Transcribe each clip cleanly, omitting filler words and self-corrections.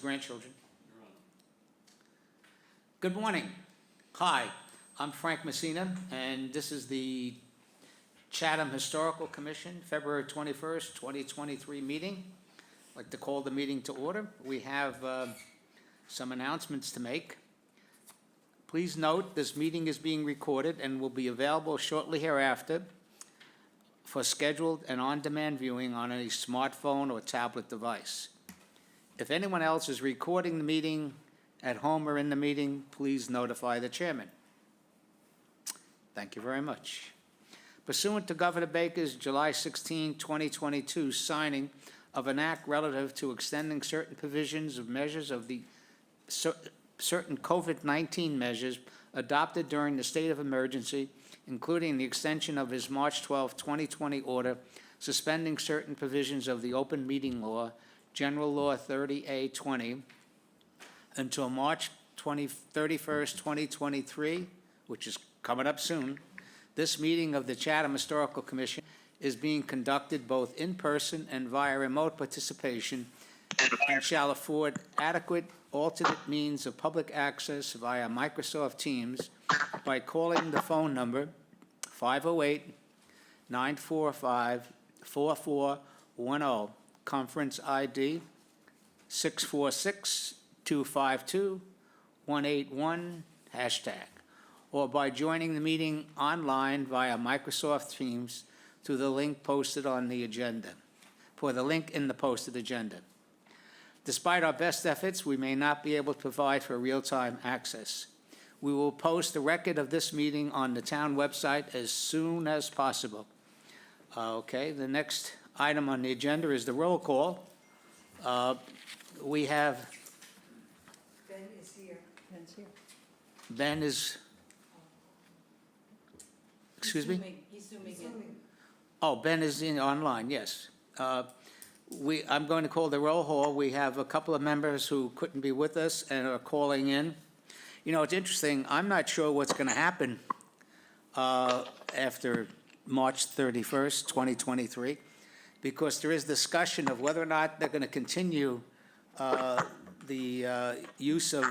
grandchildren. Good morning. Hi, I'm Frank Messina, and this is the Chatham Historical Commission, February 21st, 2023 meeting. I'd like to call the meeting to order. We have some announcements to make. Please note this meeting is being recorded and will be available shortly hereafter for scheduled and on-demand viewing on any smartphone or tablet device. If anyone else is recording the meeting at home or in the meeting, please notify the chairman. Thank you very much. Pursuant to Governor Baker's July 16, 2022 signing of an act relative to extending certain provisions of measures of the certain COVID-19 measures adopted during the state of emergency, including the extension of his March 12, 2020 order suspending certain provisions of the open meeting law, General Law 30A-20, until March 31st, 2023, which is coming up soon. This meeting of the Chatham Historical Commission is being conducted both in person and via remote participation and shall afford adequate alternate means of public access via Microsoft Teams by calling the phone number 508-945-4410, conference ID 646-252-181, or by joining the meeting online via Microsoft Teams through the link posted on the agenda, for the link in the posted agenda. Despite our best efforts, we may not be able to provide for real-time access. We will post a record of this meeting on the town website as soon as possible. Okay, the next item on the agenda is the roll call. We have... Ben is here. Ben's here. Ben is... Excuse me? He's zooming in. Oh, Ben is in online, yes. I'm going to call the roll call. We have a couple of members who couldn't be with us and are calling in. You know, it's interesting. I'm not sure what's going to happen after March 31st, 2023, because there is discussion of whether or not they're going to continue the use of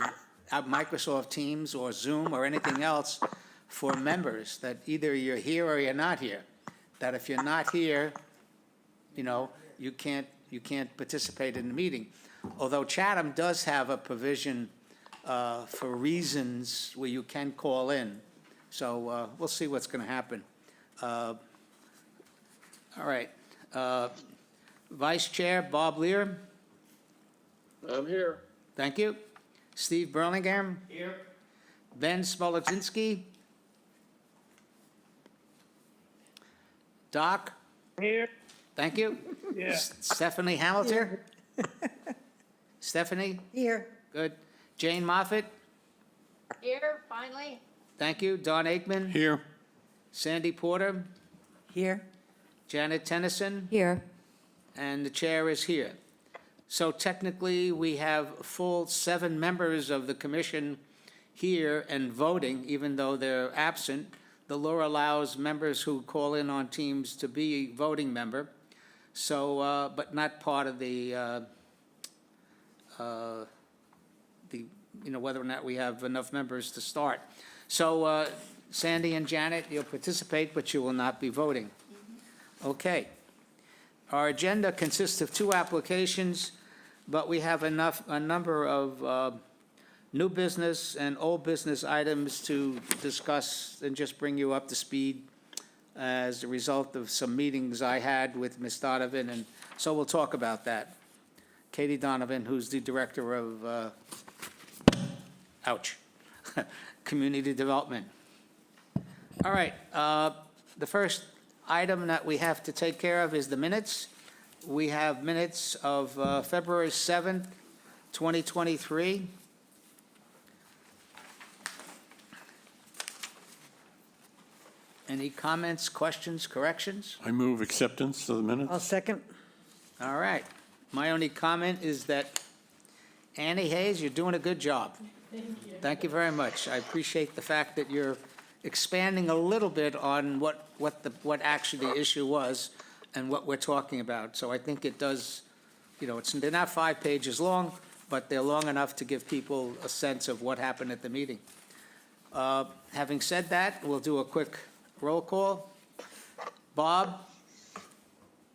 Microsoft Teams or Zoom or anything else for members, that either you're here or you're not here. That if you're not here, you know, you can't participate in the meeting. Although Chatham does have a provision for reasons where you can call in. So we'll see what's going to happen. All right. Vice Chair Bob Lear. I'm here. Thank you. Steve Burlingame. Here. Ben Smolodzinski. Doc. Here. Thank you. Yeah. Stephanie Hamilton. Stephanie. Here. Good. Jane Moffett. Here, finally. Thank you. Don Aikman. Here. Sandy Porter. Here. Janet Tennyson. Here. And the chair is here. So technically, we have a full 7 members of the commission here and voting, even though they're absent. The law allows members who call in on Teams to be a voting member, so but not part of the you know, whether or not we have enough members to start. So Sandy and Janet, you'll participate, but you will not be voting. Okay. Our agenda consists of 2 applications, but we have a number of new business and old business items to discuss and just bring you up to speed as a result of some meetings I had with Ms. Donovan, and so we'll talk about that. Katie Donovan, who's the director of community development. All right, the first item that we have to take care of is the minutes. We have minutes of February 7th, 2023. Any comments, questions, corrections? I move acceptance of the minutes. I'll second. All right. My only comment is that, Annie Hayes, you're doing a good job. Thank you. Thank you very much. I appreciate the fact that you're expanding a little bit on what actually the issue was and what we're talking about. So I think it does, you know, they're not 5 pages long, but they're long enough to give people a sense of what happened at the meeting. Having said that, we'll do a quick roll call. Bob?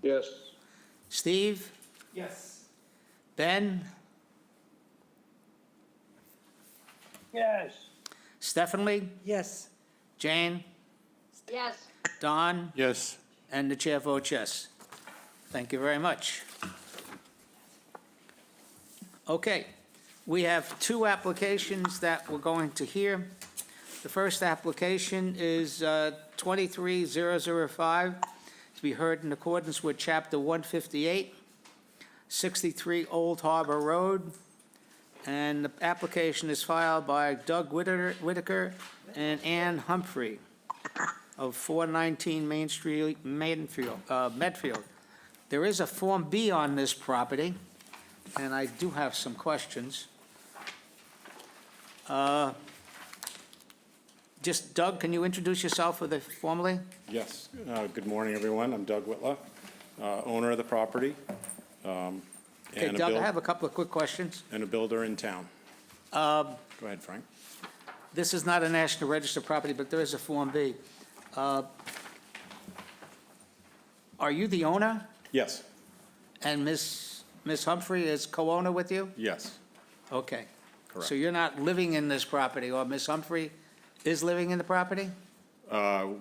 Yes. Steve? Yes. Ben? Yes. Stephanie? Yes. Jane? Yes. Don? Yes. And the chair votes yes. Thank you very much. Okay, we have two applications that we're going to hear. The first application is 23005, to be heard in accordance with Chapter 158, 63 Old Harbor Road. And the application is filed by Doug Whitaker and Ann Humphrey of 419 Main Street, Medfield. There is a Form B on this property, and I do have some questions. Just, Doug, can you introduce yourself formally? Yes. Good morning, everyone. I'm Doug Whitla, owner of the property. Okay, Doug, I have a couple of quick questions. And a builder in town. Go ahead, Frank. This is not a National Register property, but there is a Form B. Are you the owner? Yes. And Ms. Humphrey is co-owner with you? Yes. Okay. Correct. So you're not living in this property, or Ms. Humphrey is living in the property? No,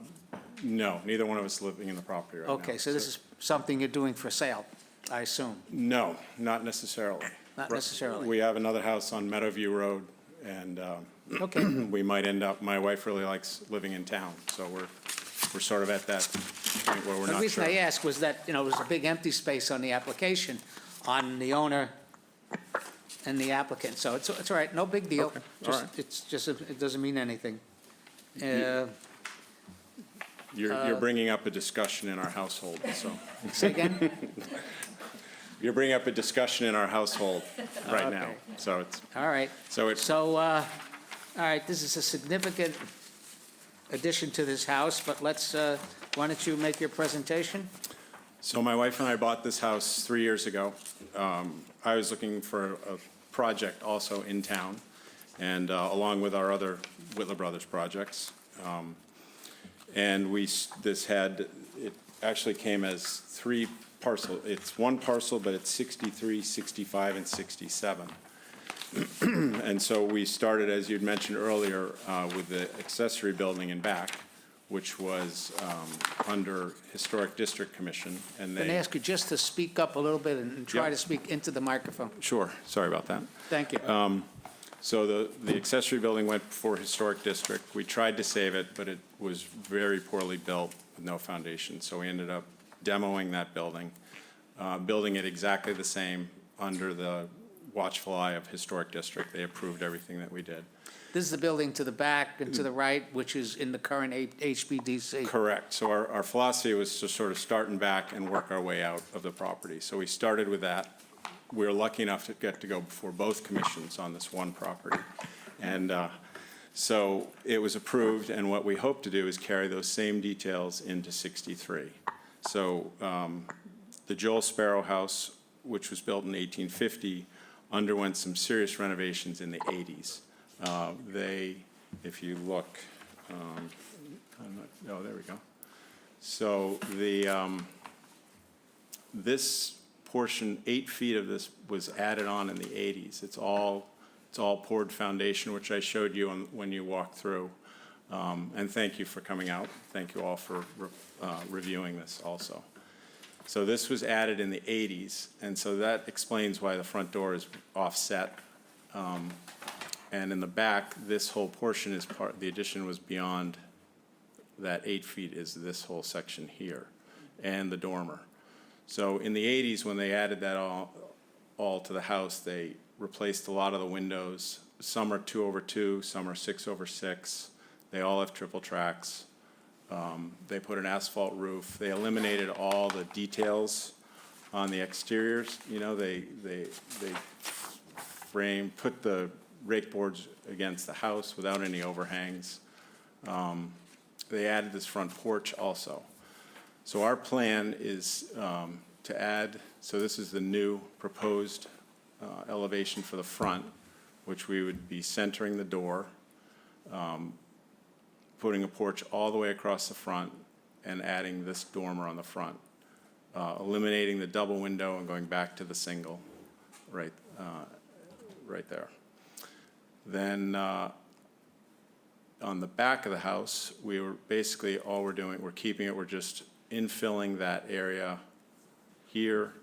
neither one of us living in the property right now. Okay, so this is something you're doing for sale, I assume? No, not necessarily. Not necessarily. We have another house on Meadowview Road, and Okay, we might end up, my wife really likes living in town, so we're sort of at that point where we're the not reason sure. I asked was that, there's a big empty space on the application, on the owner and the applicant, so it's all right, no big deal. Okay, all right. It's just, it doesn't mean anything. You're bringing up a discussion in our household, so. Say again? You're bringing up a discussion in our household right now, Okay. so it's, All right. so it's, So, all right, this is a significant addition to this house, but let's, why don't you make your presentation? so my wife and I bought this house 3 years ago. I was looking for a project also in town, and along with our other Whitler Brothers projects. And it actually came as three parcel. It's one parcel, but it's 63, 65, and 67. And so we started, as you'd mentioned earlier, with the accessory building in back, which was under Historic District Commission, and Can I they. ask you just to speak up a little bit and try Yeah. to speak into the microphone? Sure, sorry about that. Thank you. So the accessory building went before Historic District. We tried to save it, but it was very poorly built with no foundation. So we ended up demoing that building, building it exactly the same under the watchful eye of Historic District. They approved everything that we did. This is the building to the back and to the right, which is in the current HBDC. Correct. So our philosophy was to sort of start in back and work our way out of the property. So we started with that. We were lucky enough to get to go before both commissions on this one property. And so it was approved, and what we hope to do is carry those same details into 63. So the Joel Sparrow House, which was built in 1850, underwent some serious renovations in the 80s. If you look, there we go. So this portion, 8 feet of this was added on in the 80s. It's all poured foundation, which I showed you when you walked through. And thank you for coming out. Thank you all for reviewing this also. So this was added in the 80s, and so that explains why the front door is offset. And in the back, this whole portion is the addition was beyond that 8 feet is this whole section here, and the dormer. So in the 80s, when they added that all to the house, they replaced a lot of the windows. Some are 2/2, some are 6/6. They all have triple tracks. They put an asphalt roof. They eliminated all the details on the exteriors. They put the rake boards against the house without any overhangs. They added this front porch also. So our plan is to add, so this is the new proposed elevation for the front, which we would be centering the door, putting a porch all the way across the front, and adding this dormer on the front, eliminating the double window and going back to the single, right there. Then on the back of the house, we were basically, all we're doing, we're keeping it, we're just infilling that area here,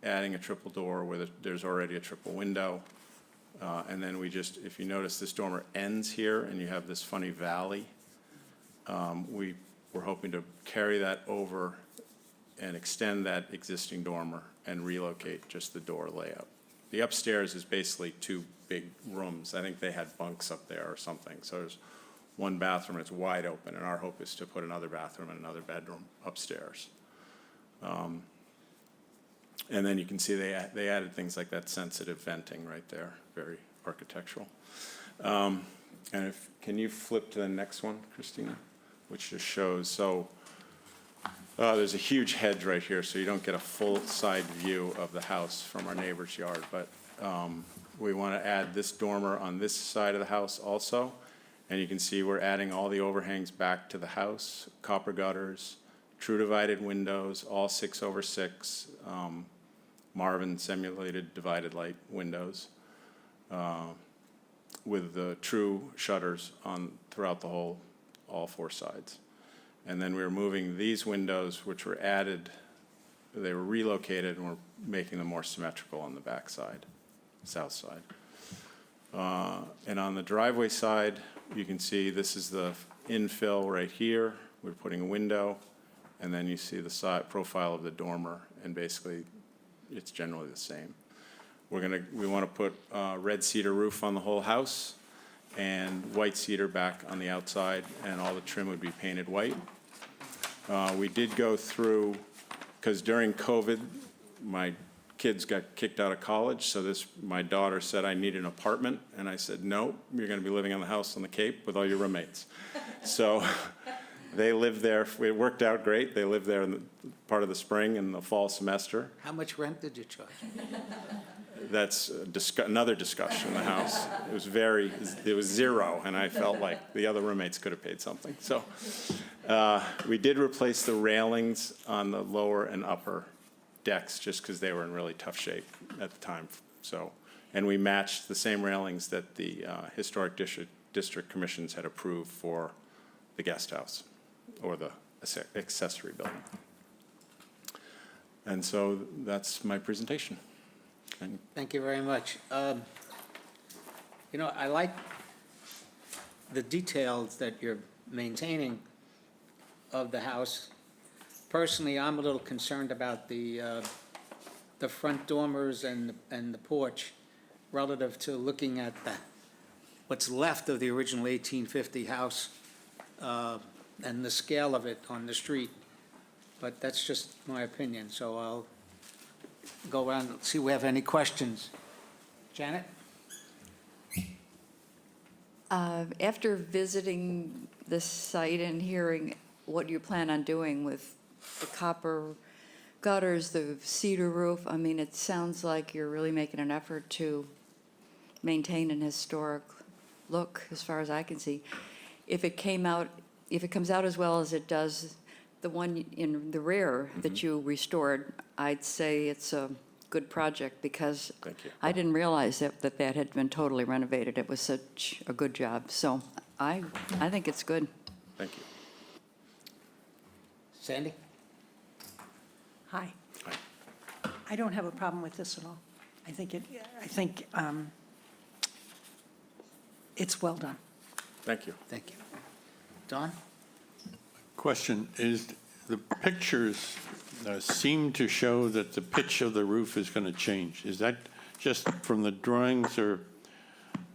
adding a triple door where there's already a triple window. And then we just, if you notice, this dormer ends here and you have this funny valley. We're hoping to carry that over and extend that existing dormer and relocate just the door layout. The upstairs is basically two big rooms. I think they had bunks up there or something. So there's one bathroom, it's wide open, and our hope is to put another bathroom and another bedroom upstairs. And then you can see they added things like that sensitive venting right there, very architectural. And can you flip to the next one, Christina? Which just shows, so there's a huge hedge right here, so you don't get a full side view of the house from our neighbor's yard, but we want to add this dormer on this side of the house also, and you can see we're adding all the overhangs back to the house, copper gutters, true divided windows, all 6/6, Marvin simulated divided light windows, with the true shutters on throughout the whole, all four sides. And then we're moving these windows, which were added, they were relocated, and we're making them more symmetrical on the back side, south side. And on the driveway side, you can see this is the infill right here. We're putting a window, and then you see the side profile of the dormer, and basically it's generally the same. We want to put red cedar roof on the whole house and white cedar back on the outside, and all the trim would be painted white. We did go through, because during COVID, my kids got kicked out of college, so my daughter said I need an apartment, and I said, no, you're going to be living on the house on the Cape with all your roommates. So they lived there. It worked out great. They lived there in the part of the spring and the fall semester. How much rent did you charge? That's another discussion in the house. It was zero, and I felt like the other roommates could have paid something. So we did replace the railings on the lower and upper decks just because they were in really tough shape at the time. So, and we matched the same railings that the Historic District Commissions had approved for the guest house or the accessory building. And so that's my presentation. Thank you very much. You know, I like the details that you're maintaining of the house. Personally, I'm a little concerned about the front dormers and the porch relative to looking at what's left of the original 1850 house and the scale of it on the street. But that's just my opinion, so I'll go around and see if we have any questions. Janet? After visiting the site and hearing what you plan on doing with the copper gutters, the cedar roof, I mean, it sounds like you're really making an effort to maintain an historic look, as far as I can see. If it comes out as well as it does the one in the rear that you restored, I'd say it's a good project, because Thank you. I didn't realize that had been totally renovated. It was such a good job. So I think it's good. Thank you. Sandy? Hi. Hi. I don't have a problem with this at all. I think it's well done. Thank you. Thank you. Don? Question, is the pictures seem to show that the pitch of the roof is going to change. Is that just from the drawings, or?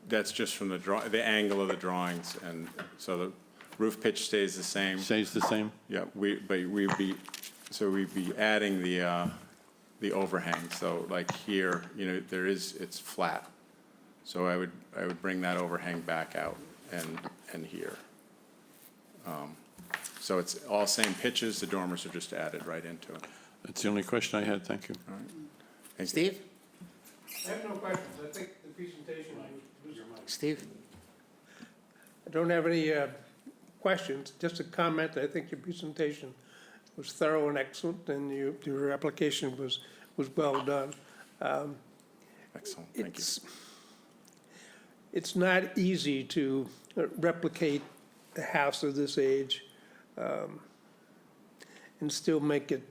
That's just from the angle of the drawings, and so the roof pitch stays the same. Stays the same? Yeah, we'd be adding the overhang. So like here, you know, it's flat. So I would bring that overhang back out and here. So it's all same pitches. The dormers are just added right into it. That's the only question I had. Thank you. Thank you. Steve? I have no questions. I think the presentation was. Steve? I don't have any questions, just a comment. I think your presentation was thorough and excellent, and your application was well done. Excellent, thank you. It's not easy to replicate a house of this age and still make it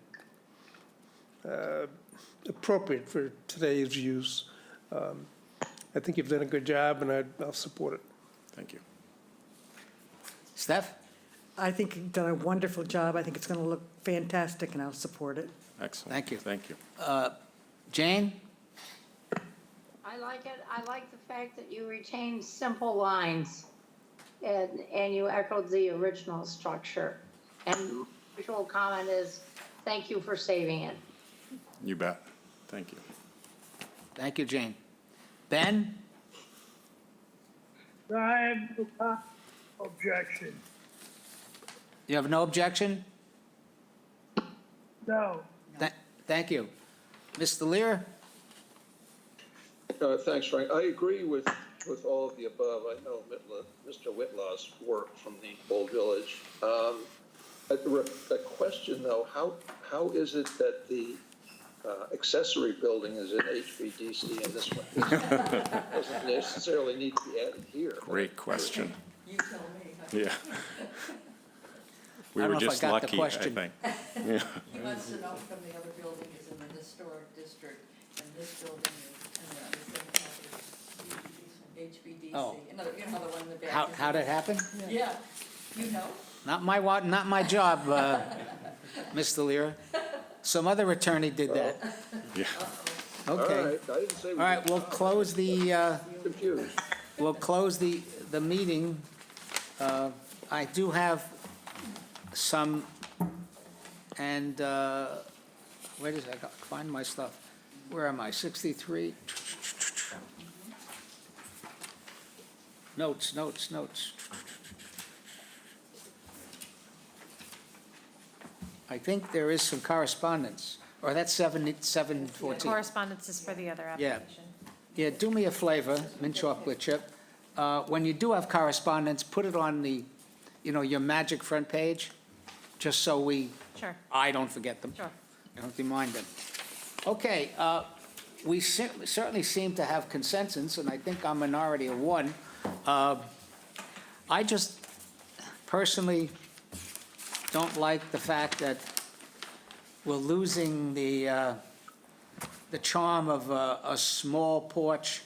appropriate for today's use. I think you've done a good job, and I'll support it. Thank you. Steph? I think you've done a wonderful job. I think it's going to look fantastic, and I'll support it. Excellent. Thank you. Thank you. Jane? I like it. I like the fact that you retained simple lines and you echoed the original structure. And usual comment is, thank you for saving it. You bet. Thank you. Thank you, Jane. Ben? I have no objection. You have no objection? No. Thank you. Mr. Lear? Thanks, Frank. I agree with all of the above. I know Mr. Whitlaw's work from the Old Village. A question, though, how is it that the accessory building is in HVDC and this one doesn't necessarily need to be added here? Great question. You tell me. Yeah. We I don't were know if I just got the lucky, I question. think. He wants to know from the other building is in the historic district, and this building is in the same HVDC. Oh. You know the one in the back. How'd it happen? Yeah, you know? Not my job, Mr. Lear. Some other attorney did that. Yeah. All Okay. right, I didn't say. All right, we'll close the, Confused. the meeting. I do have some, and, where does I find my stuff? Where am I? 63? Notes. I think there is some correspondence, or that's 714. Correspondence is for the other Yeah. application. Yeah, do me a flavor, mint chocolate chip. When you do have correspondence, put it on the, your magic front page, just so Sure, I don't forget them. sure. I don't remind them. Okay, we certainly seem to have consensus, and I think I'm minority of one. I just personally don't like the fact that we're losing the charm of a small porch,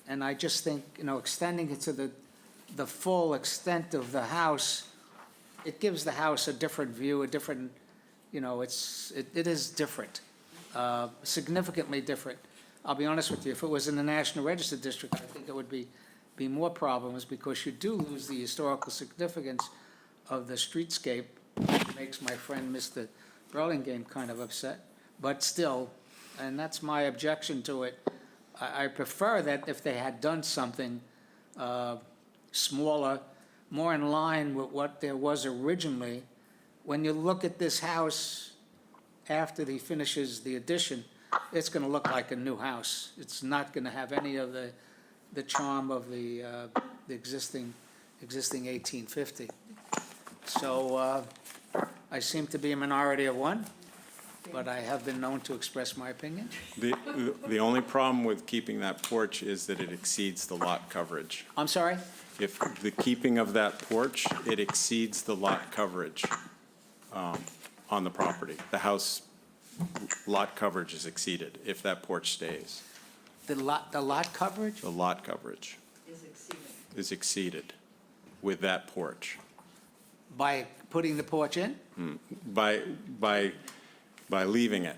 and I just think, extending it to the full extent of the house, it gives the house a different view, a different, it is different, significantly different. I'll be honest with you, if it was in the National Register District, I think it would be more problems, because you do lose the historical significance of the streetscape. It makes my friend Mr. Burlingame kind of upset, but still, and that's my objection to it. I prefer that if they had done something smaller, more in line with what there was originally. When you look at this house after he finishes the addition, it's going to look like a new house. It's not going to have any of the charm of the existing 1850. So I seem to be a minority of one, but I have been known to express my opinion. The only problem with keeping that porch is that it exceeds the lot coverage. I'm sorry? If the keeping of that porch, it exceeds the lot coverage on the property. The house lot coverage is exceeded if that porch stays. The lot coverage? The lot coverage is exceeded with that porch. By putting the porch in? By leaving it.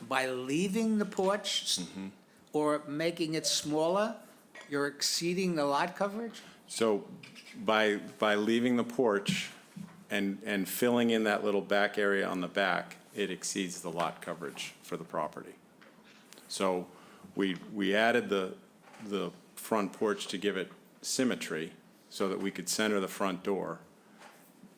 By leaving the porch or making it smaller, you're exceeding the lot coverage? So by leaving the porch and filling in that little back area on the back, it exceeds the lot coverage for the property. So we added the front porch to give it symmetry so that we could center the front door.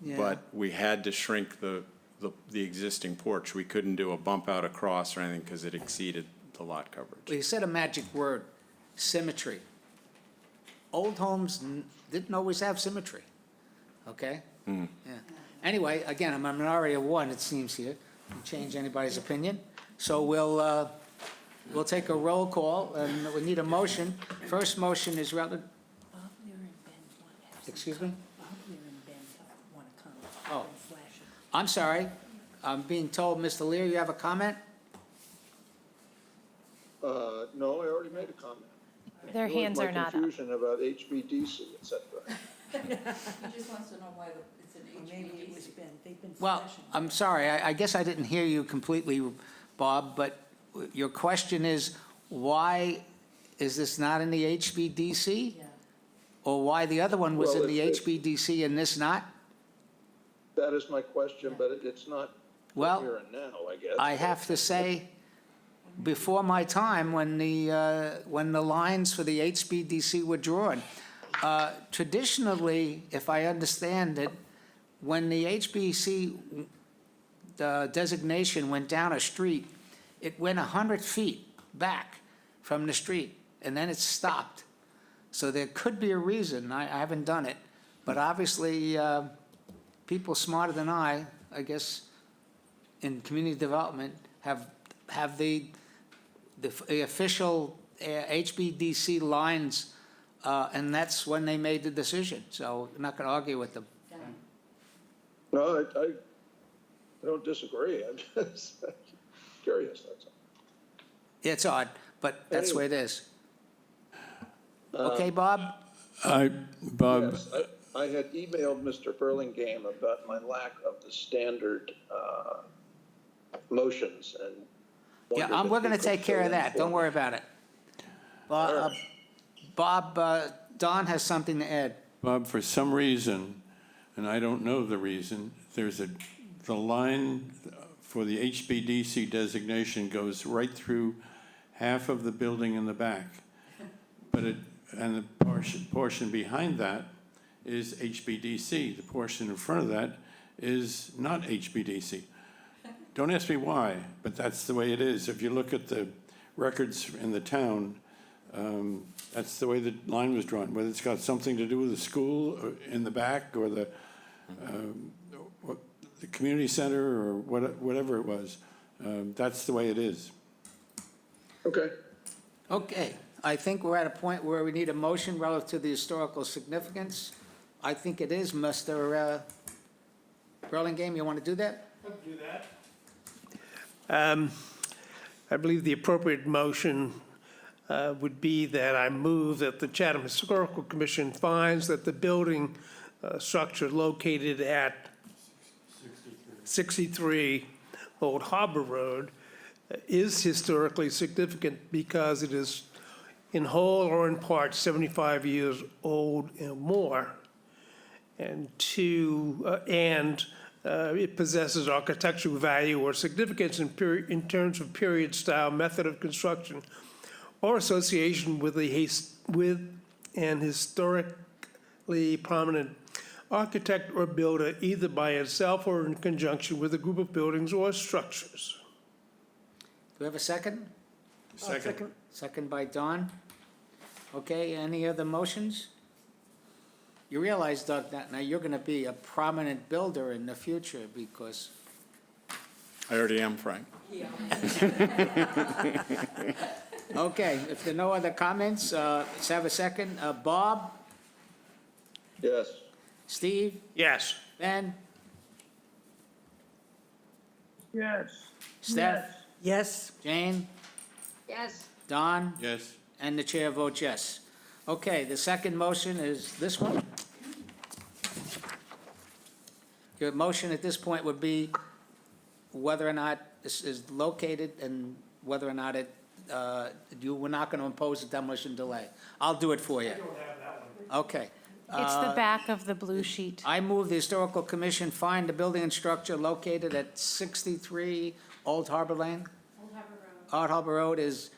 Yeah. But we had to shrink the the existing porch. We couldn't do a bump out across or anything because it exceeded the lot Well, coverage. you said a magic word, symmetry. Old homes didn't always have symmetry, okay? Yeah. Anyway, again, I'm a minority of one, it seems here. Can change anybody's opinion. So we'll take a roll call, and we need a motion. First motion is relative, excuse me? Oh, I'm sorry. I'm being told, Mr. Lear, you have a comment? No, I already made a comment. Their It was hands my are not up. confusion about HVDC, et cetera. He just wants to know why it's an Maybe it was Ben, they've been Well, flashing. I'm sorry, I guess I didn't hear you completely, Bob, but your question is, why is this not in the HVDC? Or why the other one was Well, in the it's- HVDC and this not? That is my question, but it's not Well, here and now, I guess. I have to say, before my time, when the lines for the HVDC were drawn, traditionally, if I understand it, when the HVDC the designation went down a street, it went 100 feet back from the street, and then it stopped. So there could be a reason, I haven't done it, but obviously, people smarter than I guess, in community development, have the official HBDC lines, and that's when they made the decision, so I'm not gonna argue with them. No, I don't disagree. I'm just curious, that's all. It's odd, but that's the way it is. Okay, Bob? Bob, Yes, I had emailed Mr. Burlingame about my lack of the standard motions and. Yeah, wondered we're if gonna he take could care fill of in that, for don't me. worry about it. Bob, Don has something to add. Bob, for some reason, and I don't know the reason, the line for the HBDC designation goes right through half of the building in the back. And the portion behind that is HBDC. The portion in front of that is not HBDC. Don't ask me why, but that's the way it is. If you look at the records in the town, that's the way the line was drawn, whether it's got something to do with the school or in the back or the community center or whatever it was. That's the way it is. Okay. Okay, I think we're at a point where we need a motion relative to the historical significance. I think it is, Mr. Burlingame, you want to do that? I believe the appropriate motion would be that I move that the Chatham Historical Commission finds that the building structure located at 63 Old Harbor Road is historically significant because it is in whole or in part 75 years old and more. And it possesses architectural value or significance in terms of period, style, method of construction, or association with an historically prominent architect or builder, either by itself or in conjunction with a group of buildings or structures. Do we have a second? Second. Second by Don. Okay, any other motions? You realize, Doug, that now you're gonna be a prominent builder in the future because, I already am, Frank. okay, if there are no other comments, let's have a second. Bob, Yes. Steve, Yes. Ben, Yes. Steph, Yes, Jane, Yes, Don, Yes. and the chair votes yes. Okay, the second motion is this one. Your motion at this point would be whether or not this is located and whether or not you were not going to impose a demolition delay. I'll do it for you. I don't have that one. Okay. It's the back of the blue sheet. I move the Historical Commission find the building and structure located at 63 Old Harbor Lane? Old Harbor Road is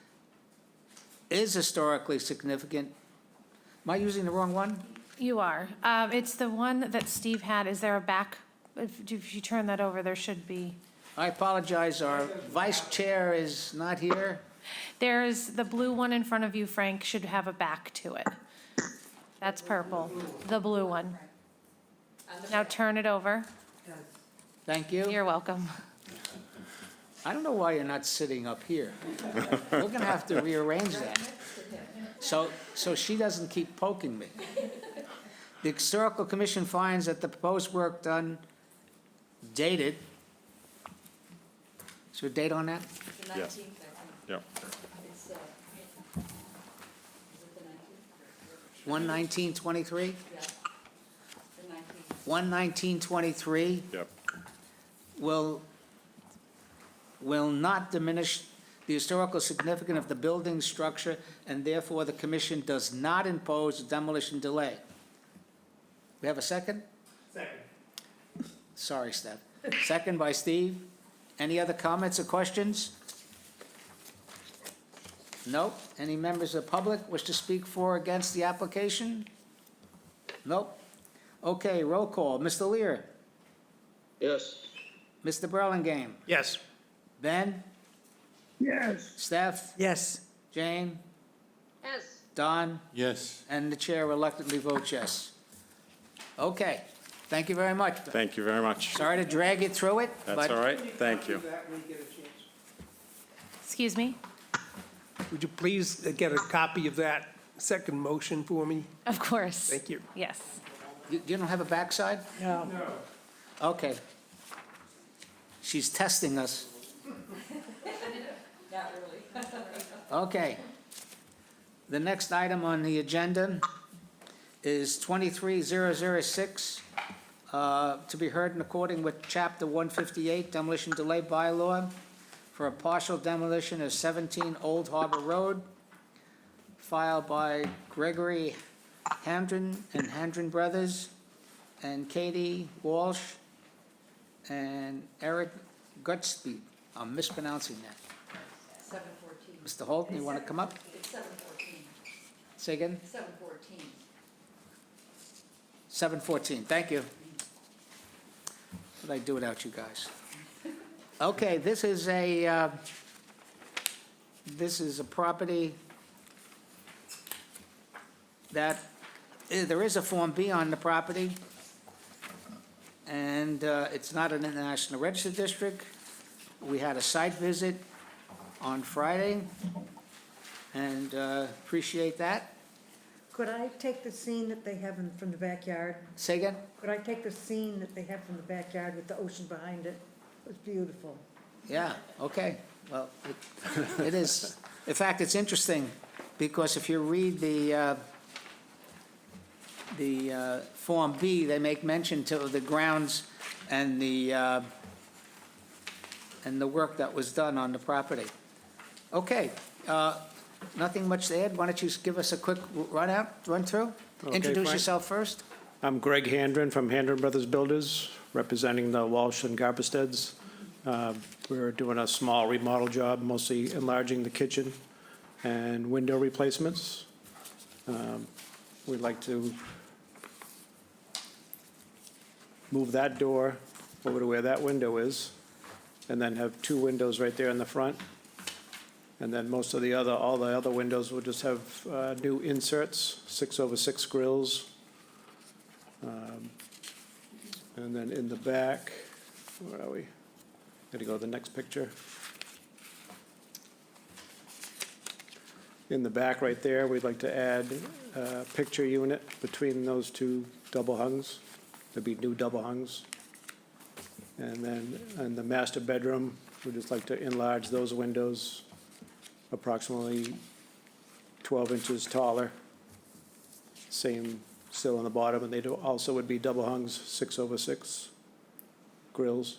historically significant. Am I using the wrong one? You are. It's the one that Steve had. Is there a back If you turn that over, there should be. I apologize, our vice chair is not here. There's the blue one in front of you, Frank, should have a back to it. That's purple, the blue one. Now turn it over. Thank you. You're welcome. I don't know why you're not sitting up here. We're gonna have to rearrange that. So she doesn't keep poking me. The Historical Commission finds that the proposed work done dated, is there a date on that? The 19th, I Yes. think. Yep. It's, is it the 19th? 1/19/23? Yeah. The 19th. 1/19/23 Yep. will not diminish the historical significance of the building structure, and therefore the commission does not impose a demolition delay. We have a second? Second. Sorry, Steph. Second by Steve. Any other comments or questions? Nope. Any members of the public wish to speak for or against the application? Nope. Okay, roll call. Mr. Lear? Yes. Mr. Burlingame? Yes. Ben? Yes, Steph? Yes, Jane? Yes, Don? Yes. And the chair reluctantly votes yes. Okay, thank you very much. Thank you very much. Sorry to drag you through it, That's but all right. Thank you. Excuse me? Would you please get a copy of that second motion for me? Of course. Thank you. Yes. you don't have a backside? no. Okay. She's testing us. Not really. Okay. The next item on the agenda is 23006, to be heard in according with Chapter 158 Demolition Delay Bylaw for a partial demolition of 17 Old Harbor Road, filed by Gregory Hamdren and Hamdren Brothers, and Katie Walsh, and Eric Gutsby. I'm mispronouncing that. 7:14. Mr. Holton, you want to come up? It's 7:14. Say again? 7:14. 7:14, thank you. What did I do without you guys? Okay, this is a property that, there is a Form B on the property, and it's not an International Register District. We had a site visit on Friday, and appreciate that. Could I take the scene that they have from the backyard? Say again? Could I take the scene that they have from the backyard with the ocean behind it? It was beautiful. Yeah, okay. Well, it is. In fact, it's interesting, because if you read the Form B, they make mention to the grounds and the work that was done on the property. Okay, nothing much to add. Why don't you give us a quick run through? Okay, Introduce Frank. yourself first. I'm Greg Handren from Handren Brothers Builders, representing the Walsh and Garbersteads. We're doing a small remodel job, mostly enlarging the kitchen and window replacements. We'd like to move that door over to where that window is, and then have two windows right there in the front. And then most of all the other windows will just have new inserts, 6/6 grills. And then in the back, where are we? Gotta go to the next picture. In the back right there, we'd like to add a picture unit between those two double hungs. There'd be new double hungs. And then in the master bedroom, we'd just like to enlarge those windows approximately 12 inches taller. Same sill on the bottom, and they also would be double hungs, 6/6 grills.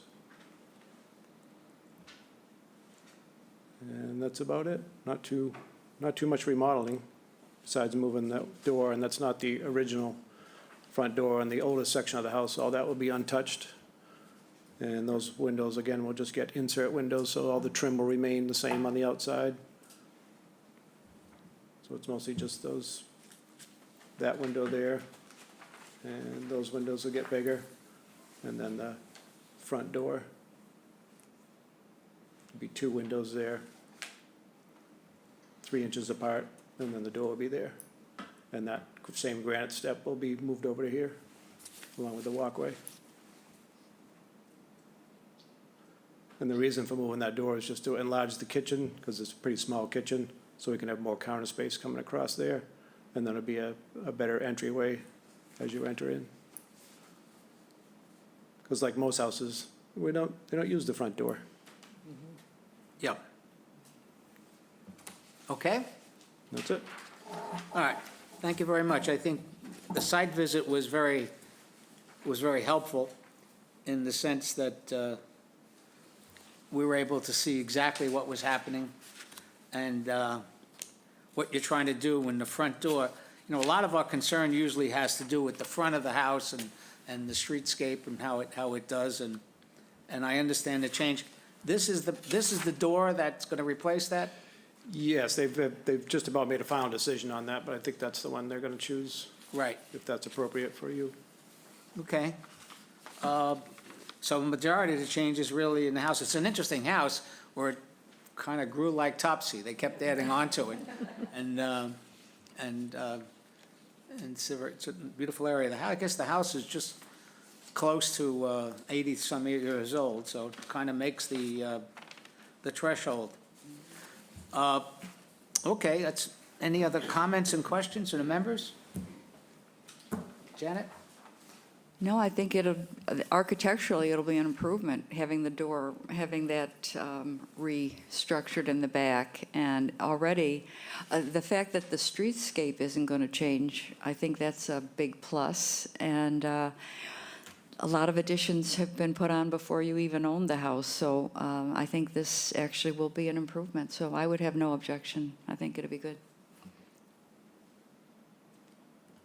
And that's about it. Not too much remodeling, besides moving the door, and that's not the original front door in the oldest section of the house. All that will be untouched. And those windows, again, will just get insert windows, so all the trim will remain the same on the outside. So it's mostly just that window there, and those windows will get bigger. And then the front door. Be 2 windows there, 3 inches apart, and then the door will be there. And that same granite step will be moved over to here, along with the walkway. And the reason for moving that door is just to enlarge the kitchen, because it's a pretty small kitchen, so we can have more counter space coming across there. And then it'll be a better entryway as you enter in. Because like most houses, they don't use the front door. Yep. Okay? That's it. All right, thank you very much. I think the site visit was very helpful in the sense that we were able to see exactly what was happening and what you're trying to do in the front door. You know, a lot of our concern usually has to do with the front of the house and the streetscape and how it does, and I understand the change. This is the door that's going to replace that? Yes, they've just about made a final decision on that, but I think that's the one they're gonna choose, Right, if that's appropriate for you. okay. So the majority of the change is really in the house. It's an interesting house where it kind of grew like Topsy. They kept adding on to it. And it's a beautiful area. I guess the house is just close to 80-some years old, so it kind of makes the threshold. Okay, any other comments and questions from the members? Janet? No, I think architecturally, it'll be an improvement, having the door, having that restructured in the back. And already, the fact that the streetscape isn't going to change, I think that's a big plus. And a lot of additions have been put on before you even owned the house. So I think this actually will be an improvement. So I would have no objection. I think it'll be good.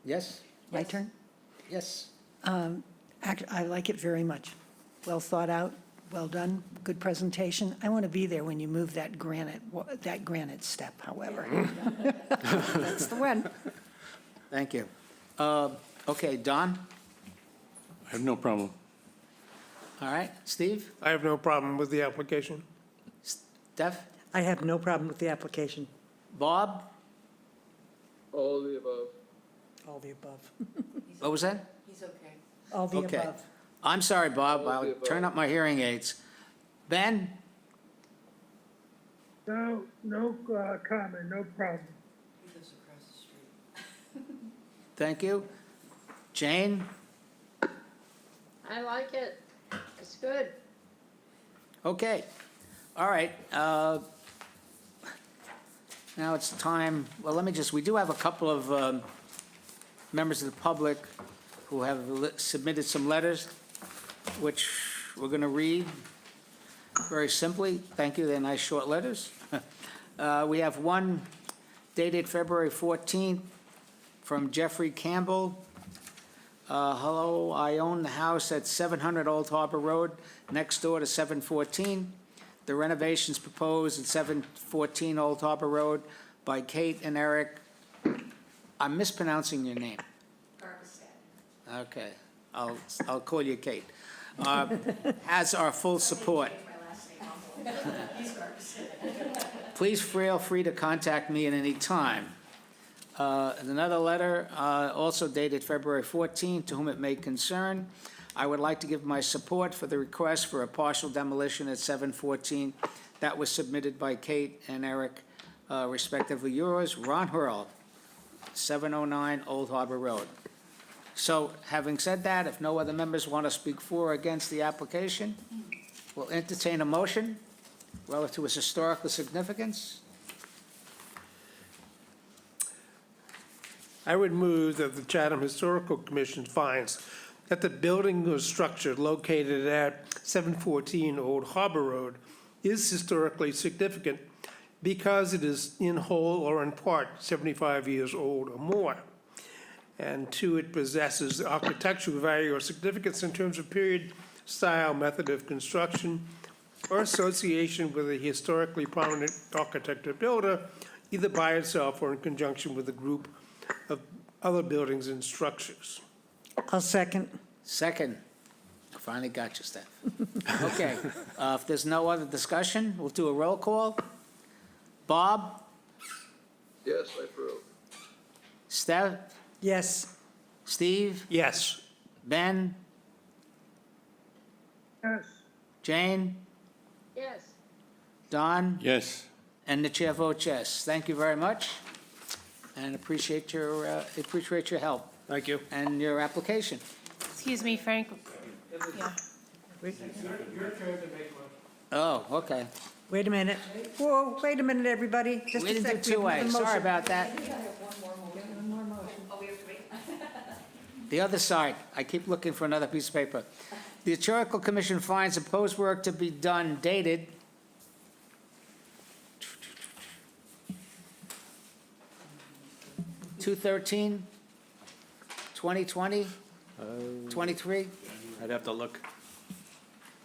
Yes? My turn? Yes. I like it very much. Well thought out, well done, good presentation. I want to be there when you move that granite step, however. That's the one. Thank you. Okay, Don? I have no problem. All right, Steve? I have no problem with the application. Steph? I have no problem with the application. Bob? All of the above. All the above. What was that? He's okay. All the Okay. above. I'm sorry, Bob, All of the I'll above. turn up my hearing aids. Ben? No comment, no problem. He lives across the street. Thank you. Jane? I like it. It's good. Okay. All right. Now it's time, well, we do have a couple of members of the public who have submitted some letters, which we're going to read very simply. Thank you, they're nice short letters. We have one dated February 14th from Jeffrey Campbell. Hello, I own the house at 700 Old Harbor Road, next door to 714. The renovations proposed at 714 Old Harbor Road by Kate and Eric. I'm mispronouncing your name. Okay, I'll call you Kate. Has our full support. Please feel free to contact me at any time. Another letter, also dated February 14, to whom it may concern. I would like to give my support for the request for a partial demolition at 714 that was submitted by Kate and Eric, respectively yours, Ron Hurl, 709 Old Harbor Road. So, having said that, if no other members want to speak for or against the application, we'll entertain a motion relative to its historical significance. I would move that the Chatham Historical Commission finds that the building or structure located at 714 Old Harbor Road is historically significant because it is in whole or in part 75 years old or more. And two, it possesses architectural value or significance in terms of period, style, method of construction, or association with a historically prominent architect or builder, either by itself or in conjunction with a group of other buildings and structures. I'll second. Second. Finally got you, Steph. Okay, if there's no other discussion, we'll do a roll call. Bob? Yes, I approve. Steph? Yes. Steve? Yes. Ben? yes, Jane? Yes. Don? Yes. And the chair votes yes. Thank you very much, and appreciate your help Thank you. and your application. Excuse me, Frank. Yeah. Oh, okay. Wait a minute. Whoa, wait a minute, everybody. Just We a didn't sec. do We two have A, another sorry motion. about that. The other side, I keep looking for another piece of paper. The Historical Commission finds proposed work to be done dated (2/13/2020), 23? I'd have to look.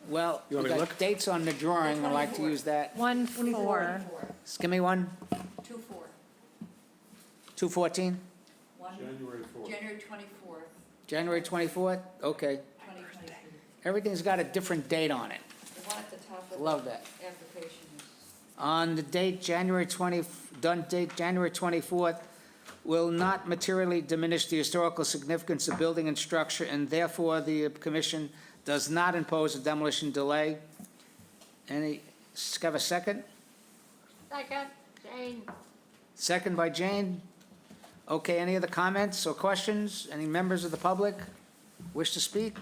Well, You we want me to got look? dates on the drawing, I like to use that. 1/4. Just give me one, 2/4, 2/14, January 4th. January 24th, January 24th? Okay. 2023. Everything's got a different date on it. The one at the top of Love the that. application is On the date, done date, January 24th, will not materially diminish the historical significance of building and structure, and therefore the commission does not impose a demolition delay. Have a second? Second, Jane. Second by Jane. Okay, any other comments or questions? Any members of the public wish to speak?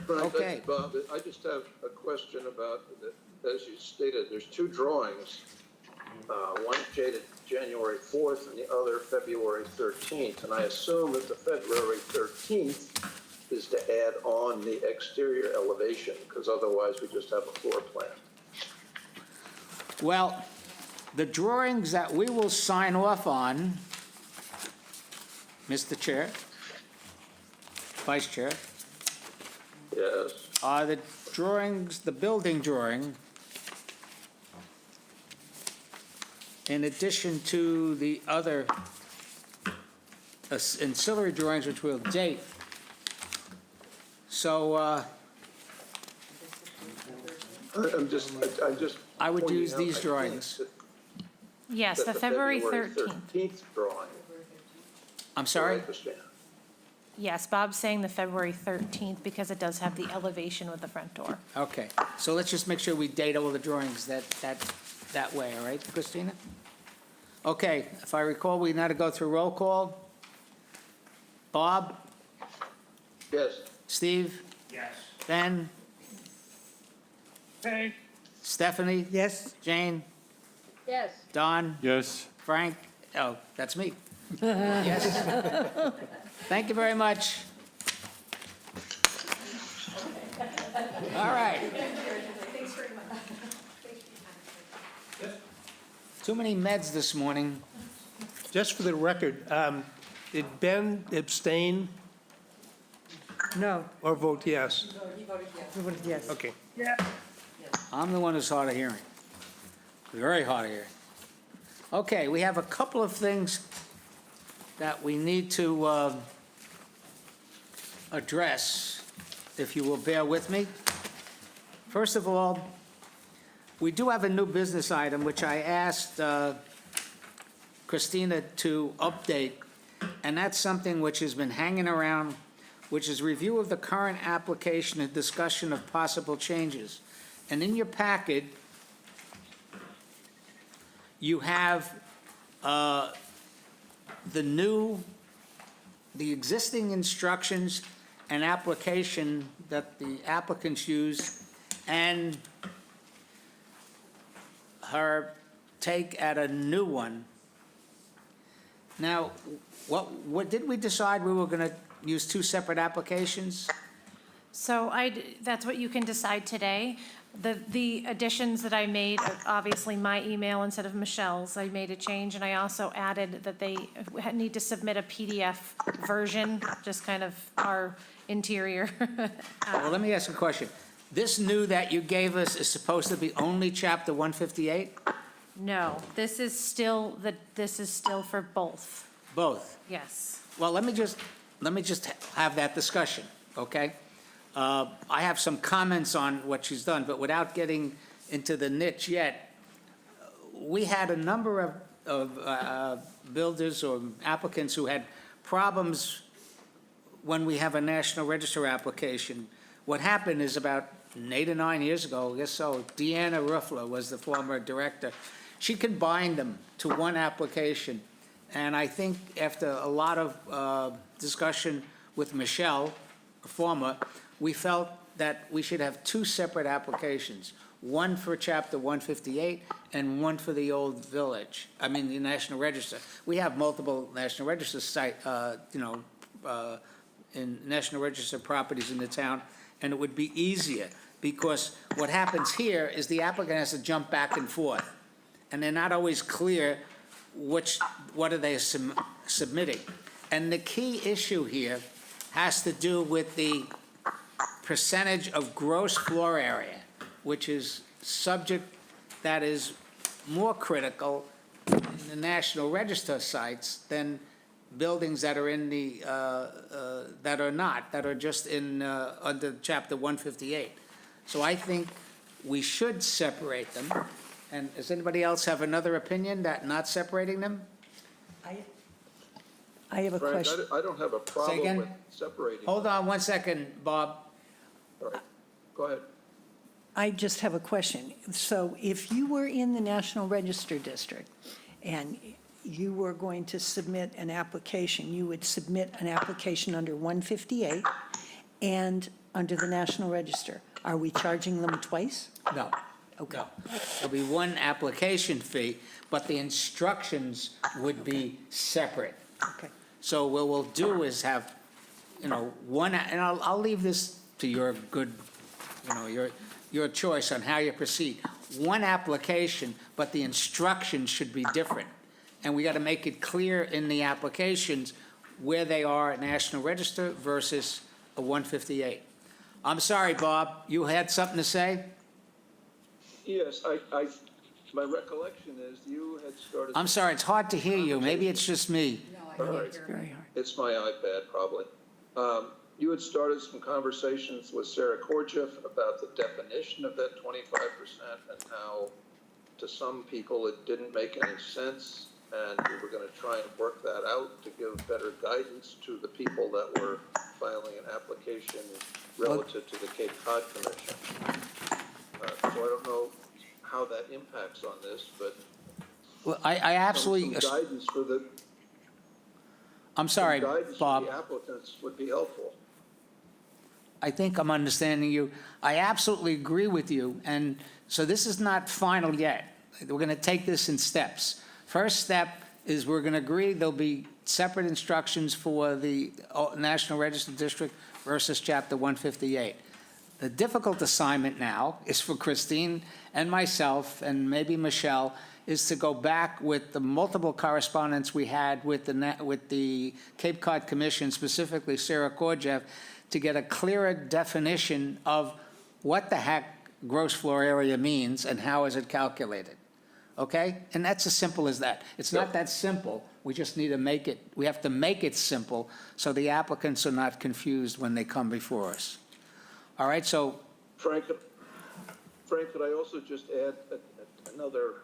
Frank, Okay. Bob, I just have a question about, as you stated, there's two drawings. One dated January 4th and the other February 13th. And I assume that the February 13th is to add on the exterior elevation, because otherwise we just have a floor plan. Well, the drawings that we will sign off on, Mr. Chair, Vice Chair, Yes. are the drawings, the building drawing, in addition to the other ancillary drawings which we'll date. So I'm just I would pointing use out, these I think, drawings. that- Yes, that the February 13th. 13th drawing. I'm I sorry? understand. Yes, Bob's saying the February 13th because it does have the elevation with the front door. Okay, so let's just make sure we date all the drawings that way, all right, Christina? Okay, if I recall, we now to go through roll call. Bob? Yes. Steve? yes. Ben? Hank, Stephanie? Yes? Jane? Yes. Don? Yes. Frank? Oh, that's me. Yes. Thank you very much. All right. Too many meds this morning. Just for the record, did Ben abstain No. or vote yes? Yes. Okay. yeah, I'm the one who's hard of hearing. Very hard of hearing. Okay, we have a couple of things that we need to address, if you will bear with me. First of all, we do have a new business item, which I asked Christina to update, and that's something which has been hanging around, which is review of the current application and discussion of possible changes. And in your packet, you have the existing instructions and application that the applicants use, and her take at a new one. Now, what did we decide we were going to use two separate applications? So that's what you can decide today. The additions that I made, obviously my email instead of Michelle's, I made a change, and I also added that they need to submit a PDF version, just kind of our interior. Well, let me ask you a question. This new that you gave us is supposed to be only chapter 158? No, this is still for both, Both? yes. Well, let me just have that discussion, okay? I have some comments on what she's done, but without getting into the niche yet, we had a number of builders or applicants who had problems when we have a National Register application. What happened is about 8 or 9 years ago, I guess so, Deanna Ruffler was the former director. She combined them to one application. And I think after a lot of discussion with Michelle, a former, we felt that we should have two separate applications, one for Chapter 158 and one for the old village, I mean, the National Register. We have multiple National Register site, in National Register properties in the town, and it would be easier, because what happens here is the applicant has to jump back and forth, and they're not always clear what are they submitting. And the key issue here has to do with the percentage of gross floor area, which is subject that is more critical in the National Register sites than buildings that are in the, that are just in, under Chapter 158. So I think we should separate them. And does anybody else have another opinion that not separating them? I have a Frank, question. I don't have a problem again? with separating. Hold on 1 second, Bob. All right, go ahead. I just have a question. So if you were in the National Register District and you were going to submit an application, you would submit an application under 158 and under the National Register. Are we charging them twice? No. Okay. No. There'll be one application fee, but the instructions would be separate. Okay. So what we'll do is have, one, and I'll leave this to your good, your choice on how you proceed. One application, but the instructions should be different. And we got to make it clear in the applications where they are at National Register versus a 158. I'm sorry, Bob, you had something to say? Yes, my recollection is you had started. I'm sorry, it's hard to hear you. Maybe it's just me. All right. It's very hard. It's my iPad, probably. You had started some conversations with Sarah Korjeff about the definition of that 25% and how, to some people, it didn't make any sense, and we were going to try and work that out to give better guidance to the people that were filing an application relative to the Cape Cod Commission. So I don't know how that impacts on this, but Well, I absolutely, some guidance for the I'm sorry, guidance Bob. for the applicants would be helpful. I think I'm understanding you. I absolutely agree with you, and so this is not final yet. We're going to take this in steps. First step is we're going to agree there'll be separate instructions for the National Register District versus Chapter 158. The difficult assignment now is for Christine and myself, and maybe Michelle, is to go back with the multiple correspondence we had with the Cape Cod Commission, specifically Sarah Korjeff, to get a clearer definition of what the heck gross floor area means and how is it calculated, okay? And that's as simple as that. It's not that simple. We just need to make it, we have to make it simple so the applicants are not confused when they come before us. All right, so, Frank, could I also just add another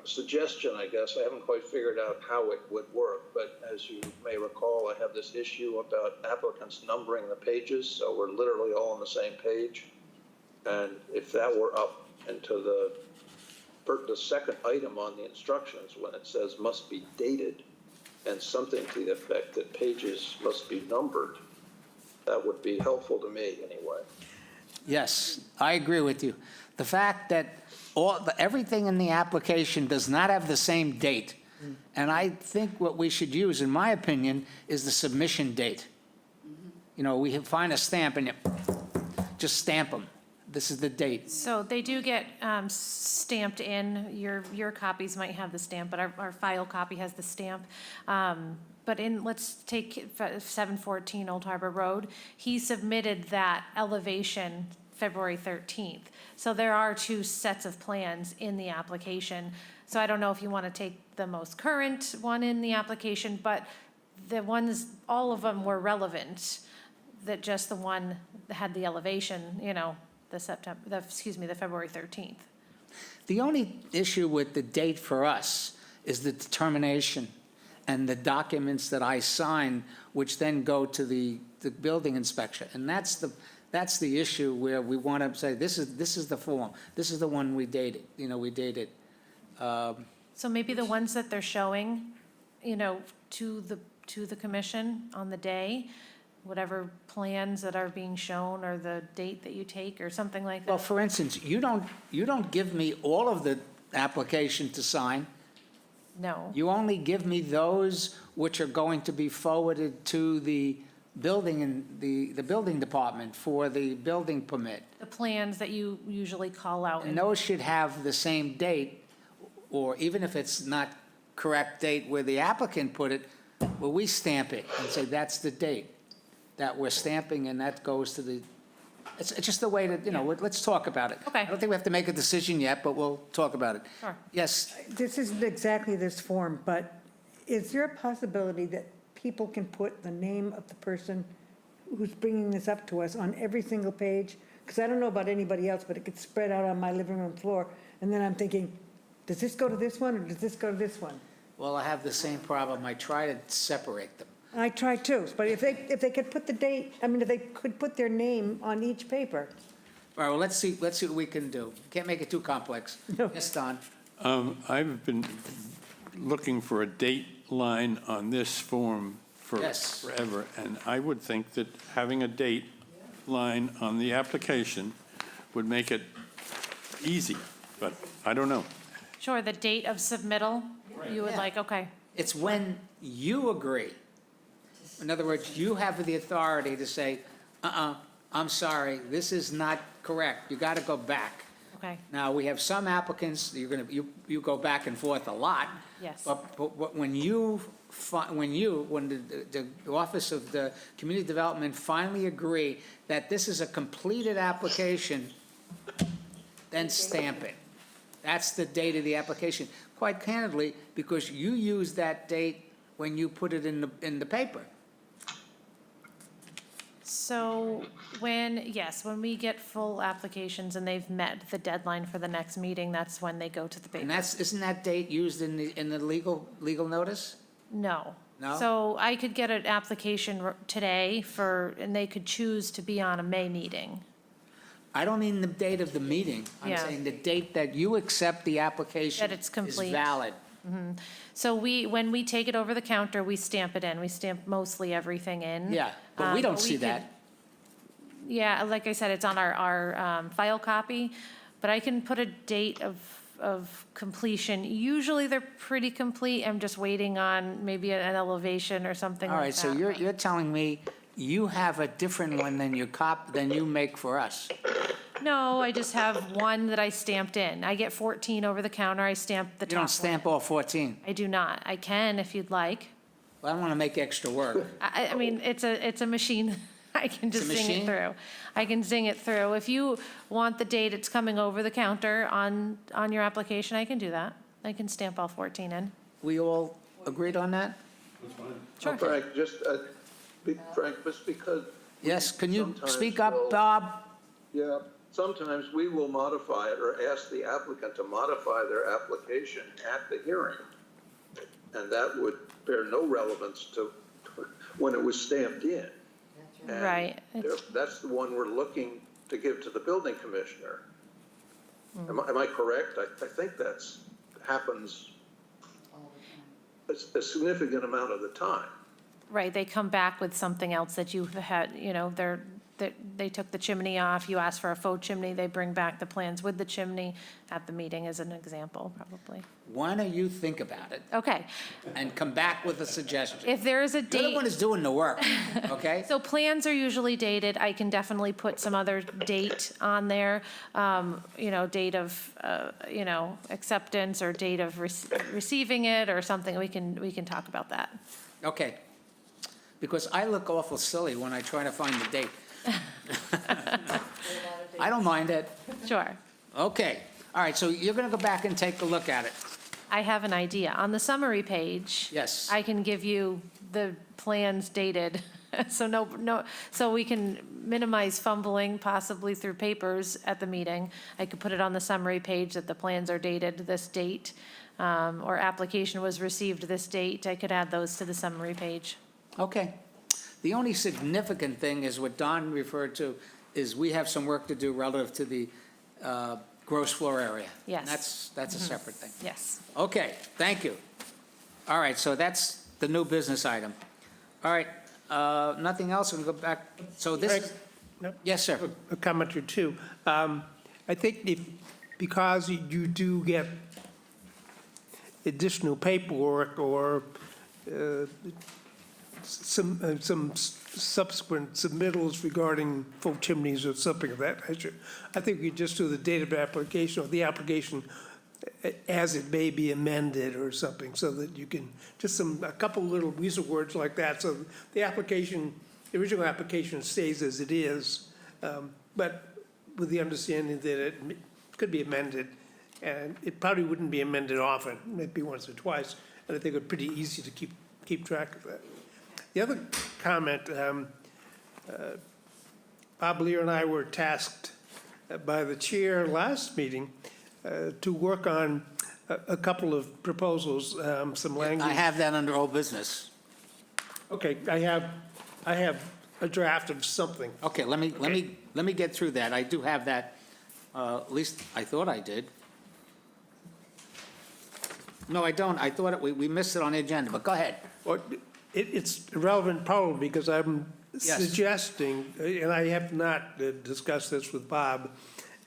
suggestion, I guess? I haven't quite figured out how it would work, but as you may recall, I have this issue about applicants numbering the pages, so we're literally all on the same page. And if that were up into the second item on the instructions, when it says must be dated, and something to the effect that pages must be numbered, that would be helpful to me anyway. yes, I agree with you. The fact that everything in the application does not have the same date, and I think what we should use, in my opinion, is the submission date. We find a stamp and you just stamp them. This is the date. So they do get stamped in. Your copies might have the stamp, but our file copy has the stamp. But let's take 714 Old Harbor Road. He submitted that elevation February 13th. So there are two sets of plans in the application. So I don't know if you want to take the most current one in the application, but the ones, all of them were relevant. that just the one that had the elevation, the February 13th. The only issue with the date for us is the determination and the documents that I sign, which then go to the building inspector. And that's the issue where we want to say, this is the form, this is the one we dated, we dated. So maybe the ones that they're showing, to the commission on the day, whatever plans that are being shown or the date that you take or something like Well, that. for instance, you don't give me all of the application to sign. No. You only give me those which are going to be forwarded to the building and the building department for the building permit. The plans that you usually call out. And those should have the same date, or even if it's not correct date where the applicant put it, well, we stamp it and say that's the date that we're stamping, and that goes to the, it's just the way that, let's talk about it. Okay. I don't think we have to make a decision yet, but we'll talk about it. Sure. Yes, This isn't exactly this form, but is there a possibility that people can put the name of the person who's bringing this up to us on every single page? Because I don't know about anybody else, but it gets spread out on my living room floor, and then I'm thinking, does this go to this one, or does this go to this one? well, I have the same problem. I try to separate them. I try too, but if they could put the date, if they could put their name on each paper. All right, well, let's see what we can do. Can't make it too complex. No. Yes, Don? I've been looking for a date line on this form for Yes. forever, and I would think that having a date line on the application would make it easy, but I don't know. Sure, the date of submittal, you would Yeah. like, okay. It's when you agree. In other words, you have the authority to say, I'm sorry, this is not correct. You got to go back. Okay, Now, we have some applicants, you go back and forth a lot. yes. But when the Office of the Community Development finally agree that this is a completed application, then stamp it. That's the date of the application. Quite candidly, because you use that date when you put it in the paper. So when we get full applications and they've met the deadline for the next meeting, that's when they go to the And paper? isn't that date used in the legal notice? No. No? So I could get an application today and they could choose to be on a May meeting. I don't mean the date of the meeting. I'm Yeah. saying the date that you accept the application That it's complete. is valid. So when we take it over the counter, we stamp it in. We stamp mostly everything in. Yeah, but we don't see could- that. Yeah, like I said, it's on our file copy, but I can put a date of completion. Usually they're pretty complete. I'm just waiting on maybe an elevation or something All like right, that. so you're telling me you have a different one than you make for us. No, I just have one that I stamped in. I get 14 over the counter. I stamp the top You don't one. stamp all 14. I do not. I can if you'd like. Well, I don't want to make extra work. I mean, it's a machine. I can just It's a zing it machine? through. I can zing it through. If you want the date it's coming over the counter on your application, I can do that. I can stamp all 14 in. We all agreed on that? Sure. Frank, just because. Yes, can you sometimes speak up, we'll- Bob? Yeah, sometimes we will modify it or ask the applicant to modify their application at the hearing. And that would bear no relevance to when it was stamped in. And Right. That's the one we're looking to give to the building commissioner. Hmm. Am I correct? I think that's happens a significant amount of the time. Right, they come back with something else that you've had, they took the chimney off, you asked for a faux chimney, they bring back the plans with the chimney at the meeting as an example, probably. Why don't you think about it Okay, and come back with a suggestion? if there is a You're the one date, who's doing the work, okay? so plans are usually dated, I can definitely put some other date on there, date of, acceptance or date of receiving it or something, we can talk about that. Okay. Because I look awful silly when I try to find the date. I don't mind it. Sure. Okay. All right, so you're going to go back and take a look at it. I have an idea. On the summary page. Yes. I can give you the plans dated So so we can minimize fumbling possibly through papers at the meeting. I could put it on the summary page that the plans are dated this date, or application was received this date. I could add those to the summary page. Okay. The only significant thing is what Don referred to, is we have some work to do relative to the gross floor area. Yes. And that's a separate thing. Yes. Okay, thank you. All right, so that's the new business item. All right, nothing else, we'll go back, so this is, Nope. yes, sir. A comment or two. I think because you do get additional paperwork or some subsequent submittals regarding full chimneys or something of that nature, I think you just do the date of application or the application as it may be amended or something, so that you can, just a couple little weasel words like that, so the application, the original application stays as it is, but with the understanding that it could be amended, and it probably wouldn't be amended often, maybe once or twice, and I think it's pretty easy to keep track of that. The other comment, Bob Lear and I were tasked by the chair last meeting to work on a couple of proposals, some language. I have that under old business. Okay, I have a draft of something. Okay, let me get through that. I do have that, at least I thought I did. No, I don't. I thought we missed it on the agenda, but go ahead. Well, it's irrelevant probably because I'm Yes. suggesting, and I have not discussed this with Bob,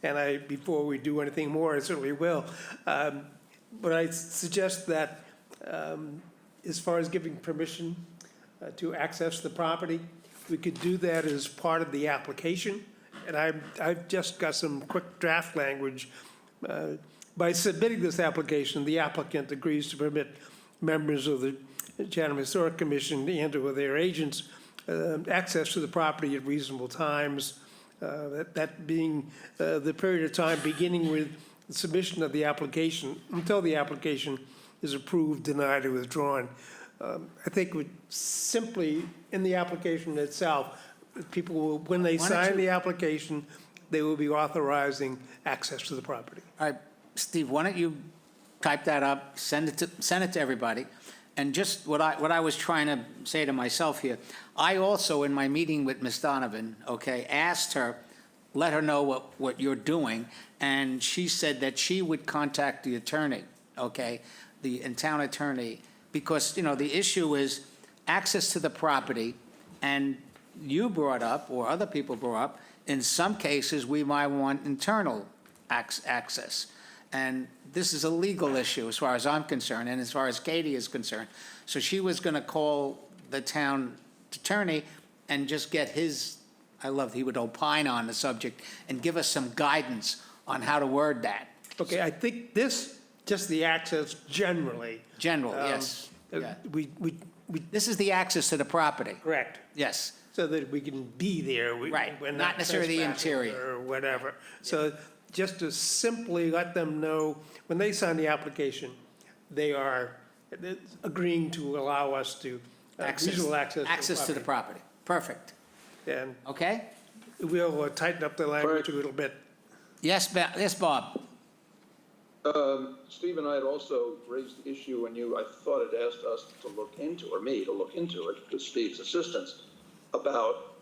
and before we do anything more, I certainly will. But I suggest that as far as giving permission to access the property, we could do that as part of the application. And I've just got some quick draft language. By submitting this application, the applicant agrees to permit members of the Chatham Historic Commission and/or their agents access to the property at reasonable times, that being the period of time beginning with the submission of the application until the application is approved, denied, or withdrawn. I think would simply, in the application itself, people will, when they Why don't sign you- the application, they will be authorizing access to the property. All right, Steve, why don't you type that up, send it to everybody? And just what I was trying to say to myself here, I also, in my meeting with Ms. Donovan, okay, asked her, let her know what you're doing, and she said that she would contact the attorney, okay, the town attorney, because, the issue is access to the property, and you brought up, or other people brought up, in some cases, we might want internal access. And this is a legal issue as far as I'm concerned, and as far as Katie is concerned. So she was going to call the town attorney and just get his, he would opine on the subject and give us some guidance on how to word that. Okay, I think this, just the access generally. General, yes. uh, Yeah. We, This is the access to the property, correct. yes. So that we can be there. Right, We're not necessarily the trespassing interior. Or whatever. So just to simply let them know, when they sign the application, they are agreeing to allow us to, visual access. Access to the property, perfect. And Okay? we'll tighten up the language a little bit. Yes, yes, Bob? Steve and I had also raised the issue when I thought it asked us to look into, or me to look into it, with Steve's assistance, about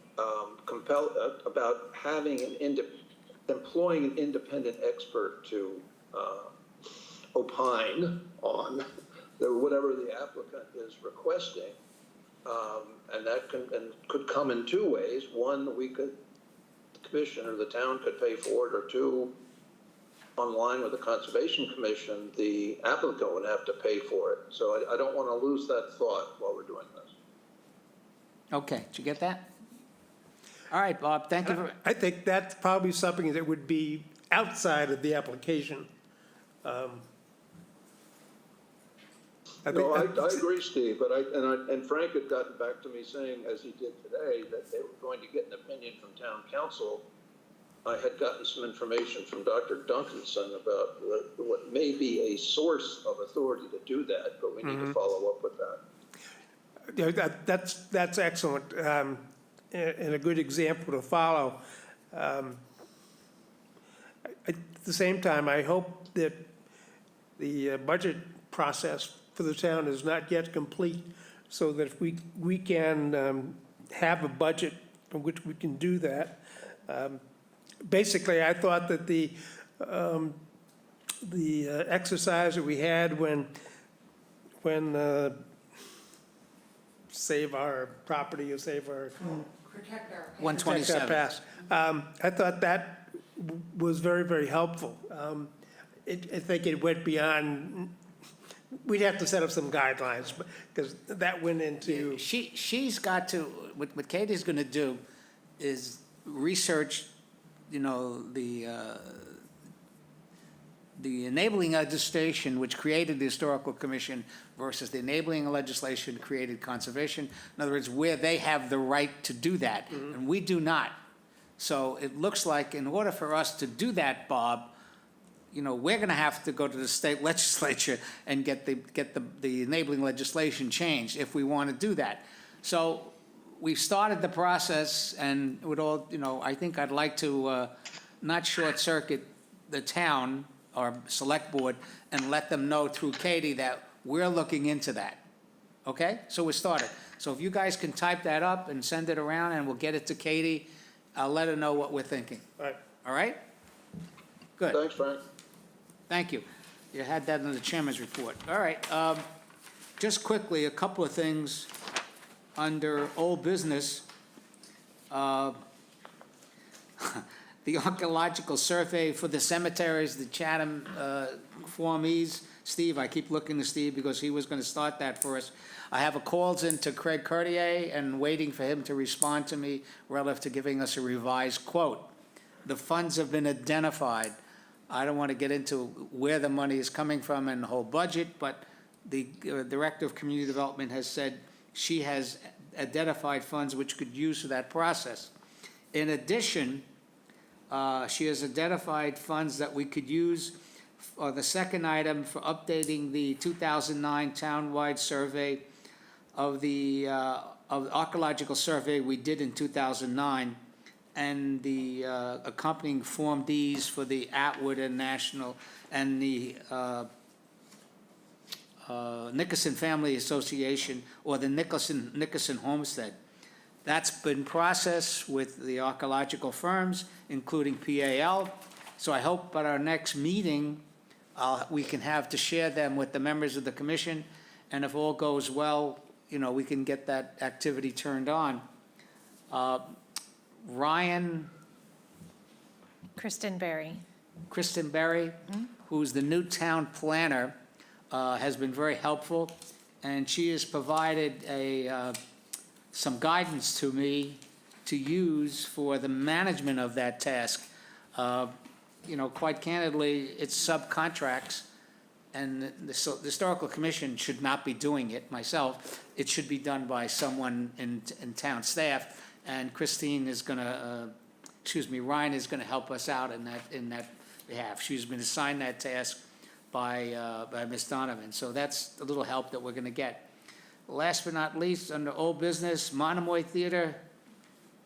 about having employing an independent expert to opine on whatever the applicant is requesting, and that could come in two ways. One, the commission or the town could pay for it, or two, online with the Conservation Commission, the applicant would have to pay for it. So I don't want to lose that thought while we're doing this. Okay, did you get that? All right, Bob, thank you. I think that's probably something that would be outside of the application. No, I agree, Steve, but and Frank had gotten back to me saying, as he did today, that they were going to get an opinion from town council. I had gotten some information from Dr. Duncanson about what may be a source of authority to do that, but we need to follow up with that. Yeah, that's excellent, and a good example to follow. At the same time, I hope that the budget process for the town is not yet complete, so that if we can have a budget from which we can do that. Basically, I thought that the exercise that we had when save our property or save our. Protect our 127. past. I thought that was very, very helpful. I think it went beyond, we'd have to set up some guidelines, because that went into. She's got to, what Katie's going to do is research, the enabling legislation which created the Historical Commission versus the enabling legislation created conservation. In other words, where they have the right to do that, and we do not. So it looks like in order for us to do that, Bob, we're going to have to go to the state legislature and get the enabling legislation changed if we want to do that. So we've started the process, and with all, I think I'd like to not short circuit the town or select board and let them know through Katie that we're looking into that. Okay? So we're started. So if you guys can type that up and send it around, and we'll get it to Katie, I'll let her know what we're thinking. All right. All right? Good. Thanks, Frank. Thank you. You had that in the chairman's report. All right. Just quickly, a couple of things under old business. The archaeological survey for the cemeteries, the Chatham Form Es. Steve, I keep looking to Steve because he was going to start that for us. I have a calls in to Craig Cartier and waiting for him to respond to me relative to giving us a revised quote. The funds have been identified. I don't want to get into where the money is coming from and the whole budget, but the Director of Community Development has said she has identified funds which could use for that process. In addition, she has identified funds that we could use for the second item for updating the 2009 townwide survey of the archaeological survey we did in 2009, and the accompanying Form Ds for the Atwood and National and the Nickerson Family Association, or the Nickerson Homestead. That's been processed with the archaeological firms, including PAL. So I hope at our next meeting, we can have to share them with the members of the commission. And if all goes well, we can get that activity turned on. Ryan. Kristen Berry. Kristen Berry, who's the new town planner, has been very helpful. And she has provided some guidance to me to use for the management of that task. Quite candidly, it's subcontracts, and the Historical Commission should not be doing it myself. It should be done by someone in town staff, and Ryan is going to help us out in that behalf. She's been assigned that task by Ms. Donovan, so that's a little help that we're going to get. Last but not least, under old business, Monomoy Theater,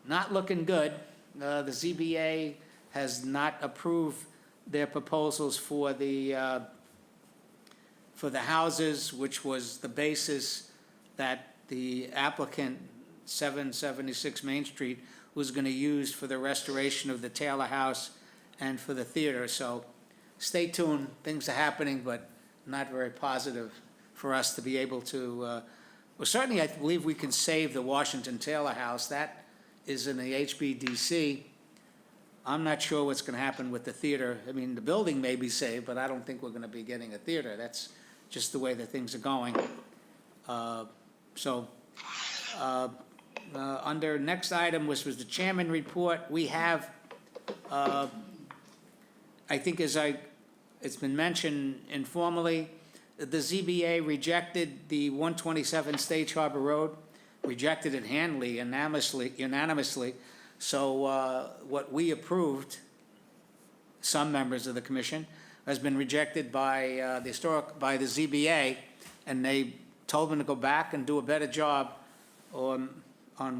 not looking good. The ZBA has not approved their proposals for the houses, which was the basis that the applicant, 776 Main Street, was going to use for the restoration of the Taylor House and for the theater. So stay tuned. Things are happening, but not very positive for us to be able to well, certainly I believe we can save the Washington Taylor House. That is in the HBDC. I'm not sure what's going to happen with the theater. I mean, the building may be saved, but I don't think we're going to be getting a theater. That's just the way that things are going. Under next item, which was the chairman report, we have, I think it's been mentioned informally, the ZBA rejected the 127 Stage Harbor Road, rejected it handily, unanimously. So what we approved, some members of the commission, has been rejected by the ZBA, and they told them to go back and do a better job on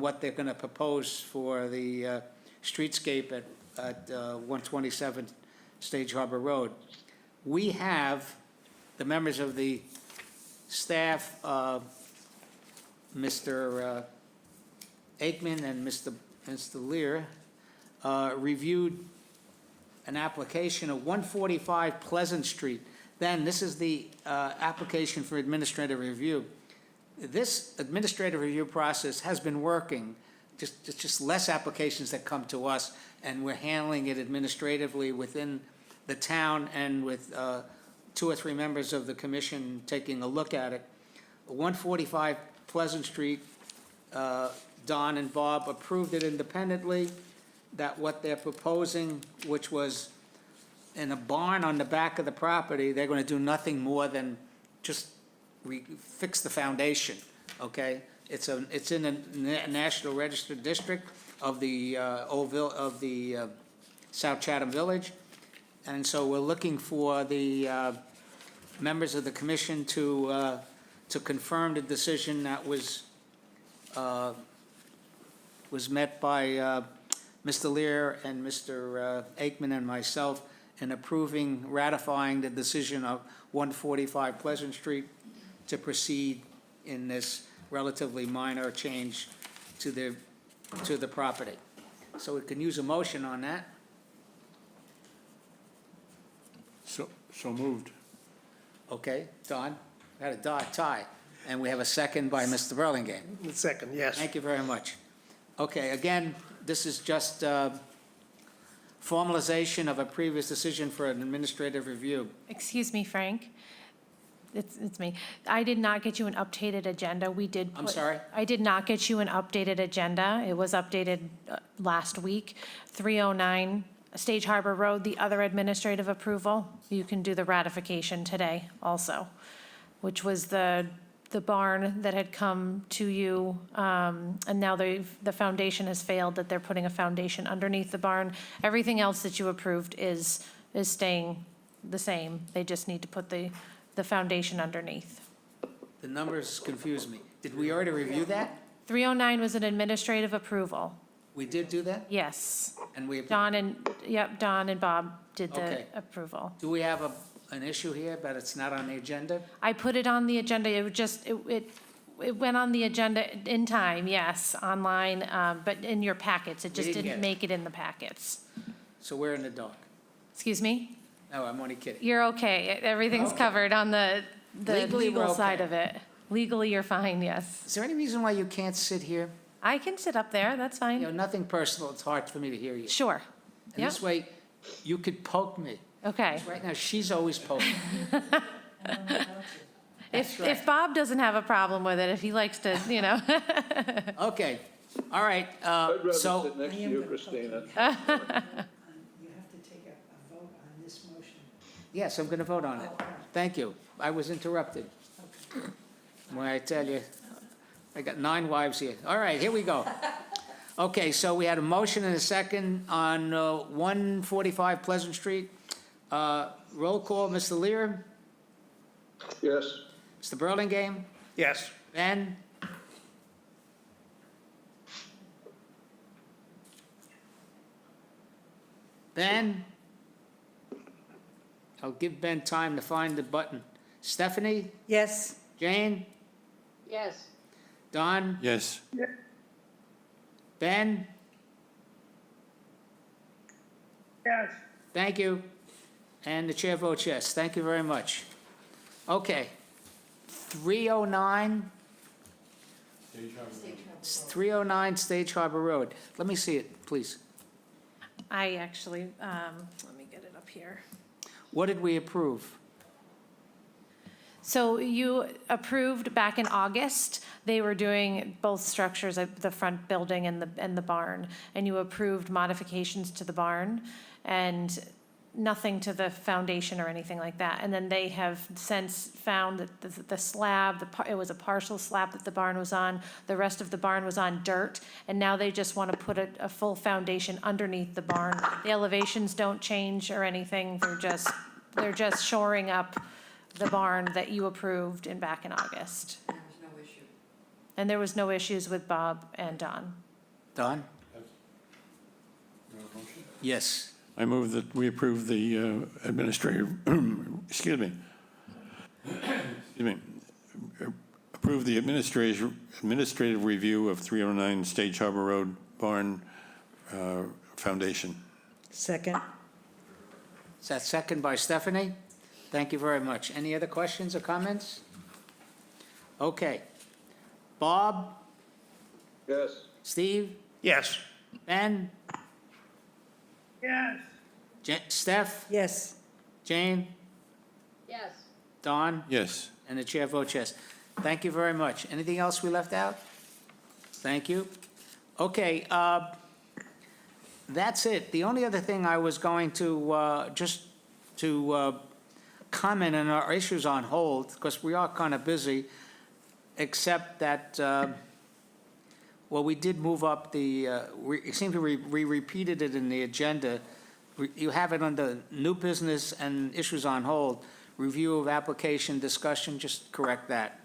what they're gonna propose for the streetscape at 127 Stage Harbor Road. We have the members of the staff, Mr. Aikman and Mr. Lear, reviewed an application of 145 Pleasant Street. Then, this is the application for administrative review. This administrative review process has been working, just less applications that come to us, and we're handling it administratively within the town and with 2 or 3 members of the commission taking a look at it. 145 Pleasant Street, Don and Bob approved it independently, that what they're proposing, which was in a barn on the back of the property, they're going to do nothing more than just fix the foundation, okay? It's in a National Register District of the South Chatham Village, and so we're looking for the members of the commission to confirm the decision that was met by Mr. Lear and Mr. Aikman and myself in ratifying the decision of 145 Pleasant Street to proceed in this relatively minor change to the property. So we can use a motion on that. So moved. Okay, Don, we had a tie, and we have a second by Mr. Burlingame. Second, yes. Thank you very much. Okay, again, this is just formalization of a previous decision for an administrative review. Excuse me, Frank. It's me. I did not get you an updated agenda. We did. I'm sorry? I did not get you an updated agenda. It was updated last week. 309 Stage Harbor Road, the other administrative approval. You can do the ratification today also, which was the barn that had come to you, and now the foundation has failed, that they're putting a foundation underneath the barn. Everything else that you approved is staying the same. They just need to put the foundation underneath. The numbers confuse me. Did we already review that? 309 was an administrative approval. We did do that? Yes. And we, Don and Bob did the Okay. approval. do we have an issue here, but it's not on the agenda? I put it on the agenda. It would just, it went on the agenda in time, yes, online, but in your packets. It just didn't get didn't it. make it in the packets. So we're in the dark. Excuse me? No, I'm only kidding. You're okay. Everything's Okay. covered on the Legally, we're legal side okay. of it. Legally, you're fine, yes. Is there any reason why you can't sit here? I can sit up there, that's You know, fine. nothing personal, it's hard for me to hear you. Sure. And Yep, this way, you could poke me. okay. Right now, she's always poking. If right. Bob doesn't have a problem with it, if he likes to, you know. Okay, all right, I'd rather so, sit next to you, Christina. You have to take a vote on this motion. yes, I'm going to vote on it. Thank you. I was interrupted. When I tell you, I got 9 wives here. All right, here we go. Okay, so we had a motion and a second on 145 Pleasant Street. Roll call, Mr. Lear, Yes, Mr. Burlingame, Yes. Ben? Ben? I'll give Ben time to find the button. Stephanie? Yes. Jane? Yes. Don? Yes. Ben? yes, Thank you. And the chair votes yes. Thank you very much. Okay. 309? It's 309 Stage Harbor Road. Let me see it, please. I actually, let me get it up here. What did we approve? So you approved back in August, they were doing both structures, the front building and the barn, and you approved modifications to the barn and nothing to the foundation or anything like that. And then they have since found that the slab, it was a partial slab that the barn was on, the rest of the barn was on dirt, and now they just want to put a full foundation underneath the barn. The elevations don't change or anything, they're just shoring up the barn that you approved back in August. and there was no issues with Bob and Don. Don? Yes. I move that we approve the administrative, excuse me. Approve the administrative review of 309 Stage Harbor Road Barn Foundation. Second? Is that second by Stephanie? Thank you very much. Any other questions or comments? Okay. Bob, Yes. Steve, Yes. Ben, yes, Steph, Yes. Jane, Yes. Don, Yes. and the chair votes yes. Thank you very much. Anything else we left out? Thank you. Okay, that's it. The only other thing I was going to, just to comment on our issues on hold, because we are kind of busy, except that, well, we did move up the, it seemed to we repeated it in the agenda. You have it under new business and issues on hold, review of application, discussion, just correct that.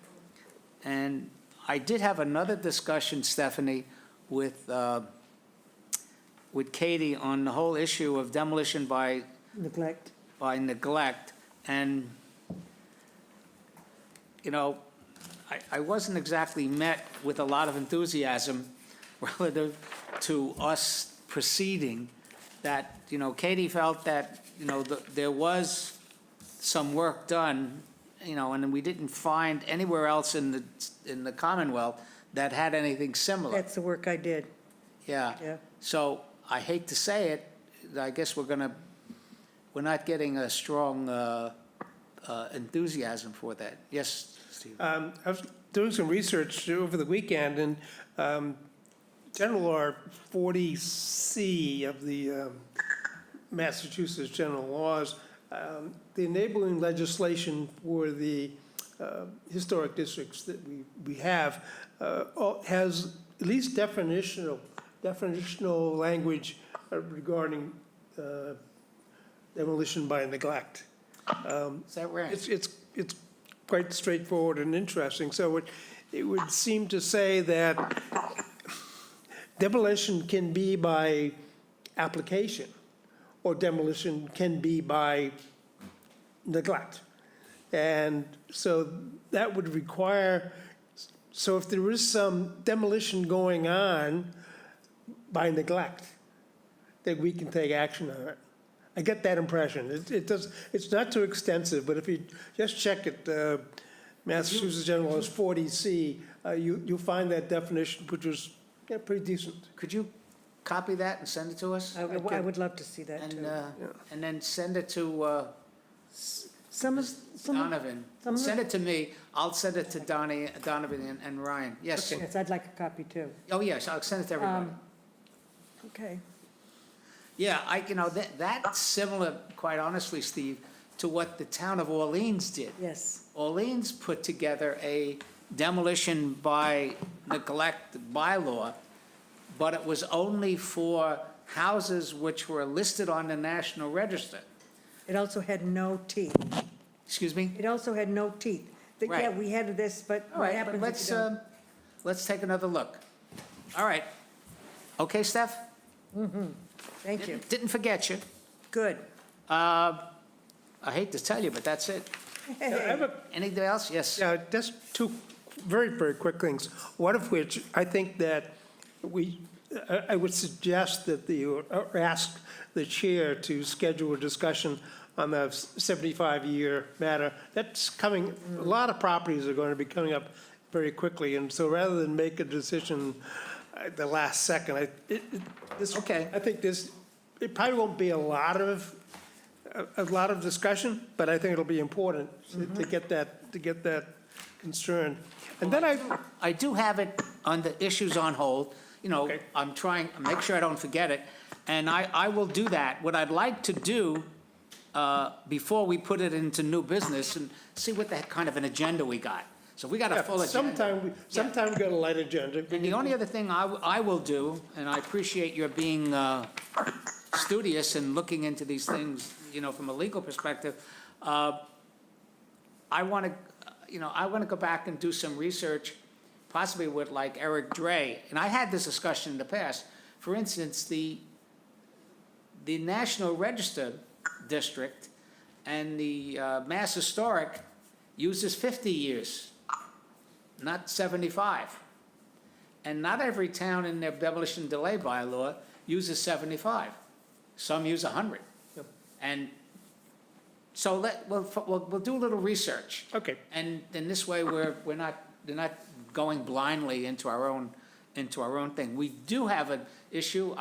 And I did have another discussion, Stephanie, with Katie on the whole issue of demolition by Neglect? neglect. And, you know, I wasn't exactly met with a lot of enthusiasm relative to us proceeding, that, you know, Katie felt that, you know, there was some work done, you know, and we didn't find anywhere else in the Commonwealth that had anything similar. That's the work I did, Yeah. yeah. So I hate to say it, I guess we're not getting a strong enthusiasm for that. Yes, Steve? I was doing some research over the weekend, and General Law 40C of the Massachusetts General Laws, the enabling legislation for the historic districts that we have has at least definitional language regarding demolition by neglect. Is that right? It's quite straightforward and interesting. So it would seem to say that demolition can be by application, or demolition can be by neglect. And so that would require, so if there is some demolition going on by neglect, then we can take action on it. I get that impression. It's not too extensive, but if you just check it, Massachusetts General Laws 40C, you'll find that definition, which was pretty decent. Could you copy that and send it to us? I would love to see that, And, too. and then send it to Donovan. some of Send it to me, I'll send it to Donovan and Ryan. Yes. Yes, I'd like a copy, too. Oh, yes, I'll send it to everybody. Okay. Yeah, that's similar, quite honestly, Steve, to what the town of Orleans did. Yes. Orleans put together a demolition by neglect bylaw, but it was only for houses which were listed on the National Register. It also had no teeth. Excuse me? It also had no teeth. Yeah, Right. we had this, but All what right, but happens if you don't? let's take another look. All right. Okay, Steph? Thank you. Didn't forget you. Good. I hate to tell you, but that's it. I have a Anything else? Yes. Yeah, just two very, very quick things. One of which, I think that I would suggest that ask the chair to schedule a discussion on the 75-year matter. That's coming, a lot of properties are going to be coming up very quickly, and so rather than make a decision at the last second, I think it probably won't be a lot of discussion, but I think it'll be important to get that concern. And then I do have it on the issues on hold. You know, Okay. I'm trying, make sure I don't forget it, and I will do that. What I'd like to do, before we put it into new business, and see what the kind of an agenda we got. So we got a full agenda. sometime we got a light agenda. And the only other thing I will do, and I appreciate your being studious and looking into these things, you know, from a legal perspective, I want to go back and do some research, possibly with like Eric Dre, and I had this discussion in the past. For instance, the National Register District and the Mass Historic uses 50 years, not 75. And not every town in their demolition delay bylaw uses 75. Some use 100. And so we'll do a little research. Okay. And then this way, they're not going blindly into our own thing. We do have an issue,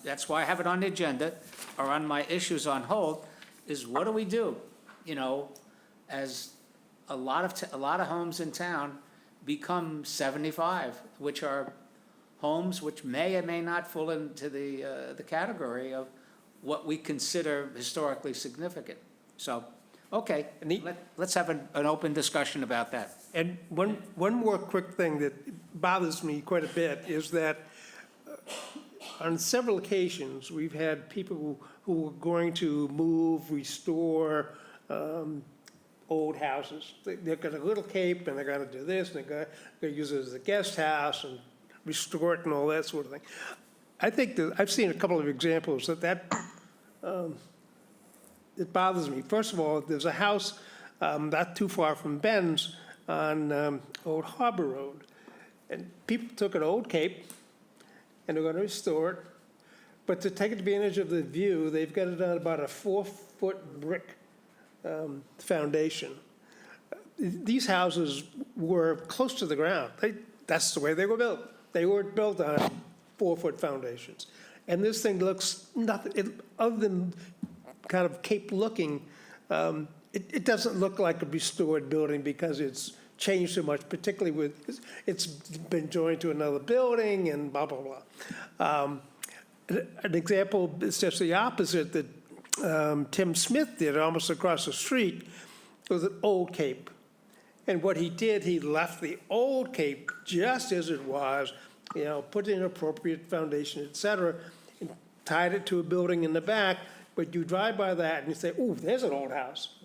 that's why I have it on the agenda, or on my issues on hold, is what do we do? You know, as a lot of homes in town become 75, which are homes which may or may not fall into the category of what we consider historically significant. So, okay, let's have an open discussion about that. And one more quick thing that bothers me quite a bit is that on several occasions, we've had people who are going to move, restore old houses. They've got a little cape, and they're gonna do this, and they're gonna use it as a guest house and restore it and all that sort of thing. I think that, I've seen a couple of examples it bothers me. First of all, there's a house not too far from Ben's on Old Harbor Road. And people took an old cape, and they're gonna restore it. But to take advantage of the view, they've got it on about a 4-foot brick foundation. These houses were close to the ground. That's the way they were built. They were built on 4-foot foundations. And this thing looks nothing, other than kind of cape looking, it doesn't look like a restored building because it's changed so much, particularly with, it's been joined to another building and blah, blah, blah. An example is just the opposite that Tim Smith did almost across the street was an old cape. And what he did, he left the old cape just as it was, you know, put in appropriate foundation, et cetera, and tied it to a building in the back. But you drive by that and you say, ooh, there's an old house.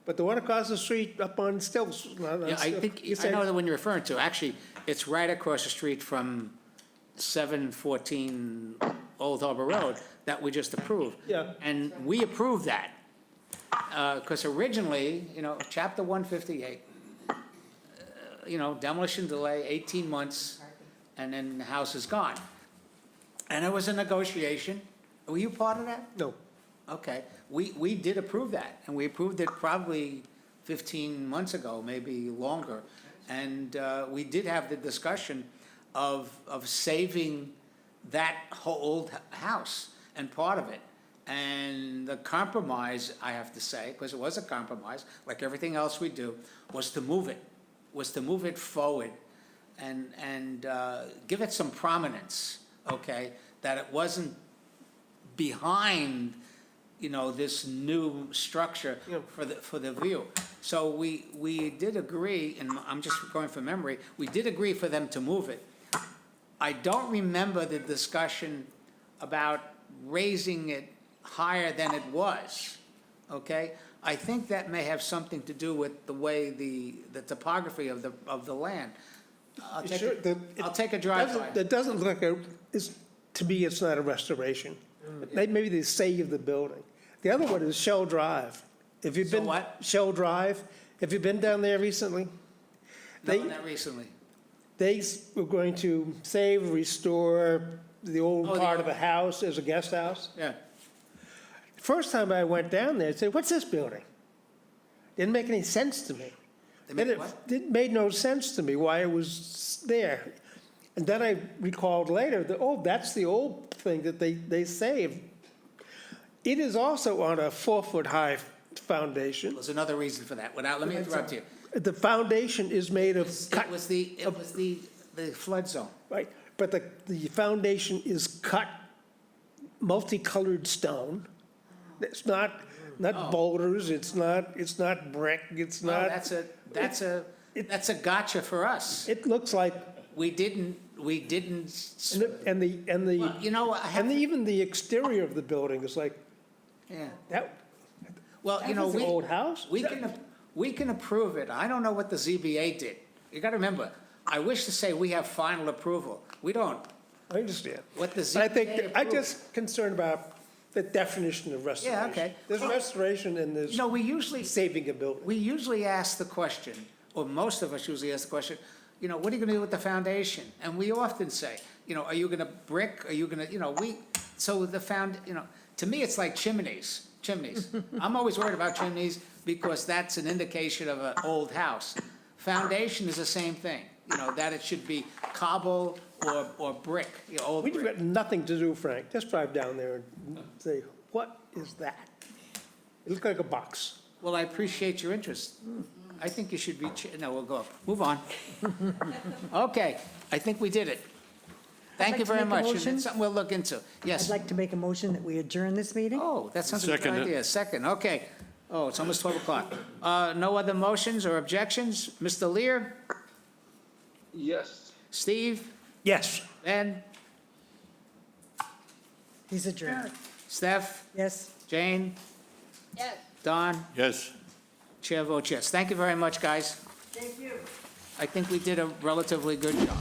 But the one across the street up on Stills. Yeah, I think, I know the one you're referring to. Actually, it's right across the street from 714 Old Harbor Road that we just approved. Yeah. And we approved that, because originally, you know, chapter 158, you know, demolition delay, 18 months, and then the house is gone. And it was a negotiation. Were you part of that? No. Okay, we did approve that, and we approved it probably 15 months ago, maybe longer. And we did have the discussion of saving that whole old house and part of it. And the compromise, I have to say, because it was a compromise, like everything else we do, was to move it forward and give it some prominence, okay? That it wasn't behind, you know, this new structure for the view. So we did agree, and I'm just going from memory, we did agree for them to move it. I don't remember the discussion about raising it higher than it was, okay? I think that may have something to do with the way the topography of the land. I'll take a drive-by. That doesn't look like to me, it's not a restoration. Maybe they saved the building. The other one is Shell Drive. Have you been? what? Shell Drive. Have you been down there recently? No, not recently. They were going to save, restore the old Oh, part of a house as a guest house. Yeah. First time I went down there, I said, what's this building? Didn't make any sense to me. They made what? It made no sense to me why it was there. And then I recalled later that, oh, that's the old thing that they saved. It is also on a 4-foot-high foundation. There's another reason for that. Let me interrupt you. The foundation is made of cut. It was the flood zone. Right, but the foundation is cut, multicolored stone. It's not boulders, it's not brick, it's No, not. that's a gotcha for us. It looks like, We didn't, and the, well, you know, even the exterior of the building is like, yeah. that Well, you know, was the old house? we can approve it. I don't know what the ZBA did. You gotta remember, I wish to say we have final approval. We don't. I understand. What the But I ZBA think, I'm approved. just concerned about the definition of restoration. okay. There's restoration and there's You know, we usually, saving a building. we usually ask the question, or most of us usually ask the question, you know, what are you gonna do with the foundation? And we often say, you know, are you gonna brick, are you gonna, you know, so you know, to me, it's like chimneys. I'm always worried about chimneys because that's an indication of an old house. Foundation is the same thing, you know, that it should be cobble or brick, you know, old We've brick. got nothing to do, Frank. Just drive down there and say, what is that? It looks like a box. Well, I appreciate your interest. I think you should be, no, we'll go, move on. Okay, I think we did it. Thank like you to very make a much, and motion. it's something we'll look into. Yes. I'd like to make a motion that we adjourn this meeting. Oh, that sounds like a Second good it. idea. Second, okay. Oh, it's almost 12 o'clock. No other motions or objections? Mr. Lear? Yes. Steve? Yes. Ben? He's adjourned. Steph? Yes? Jane? Yes. Don? Yes. Chair votes yes. Thank you very much, guys. Thank you. I think we did a relatively good job.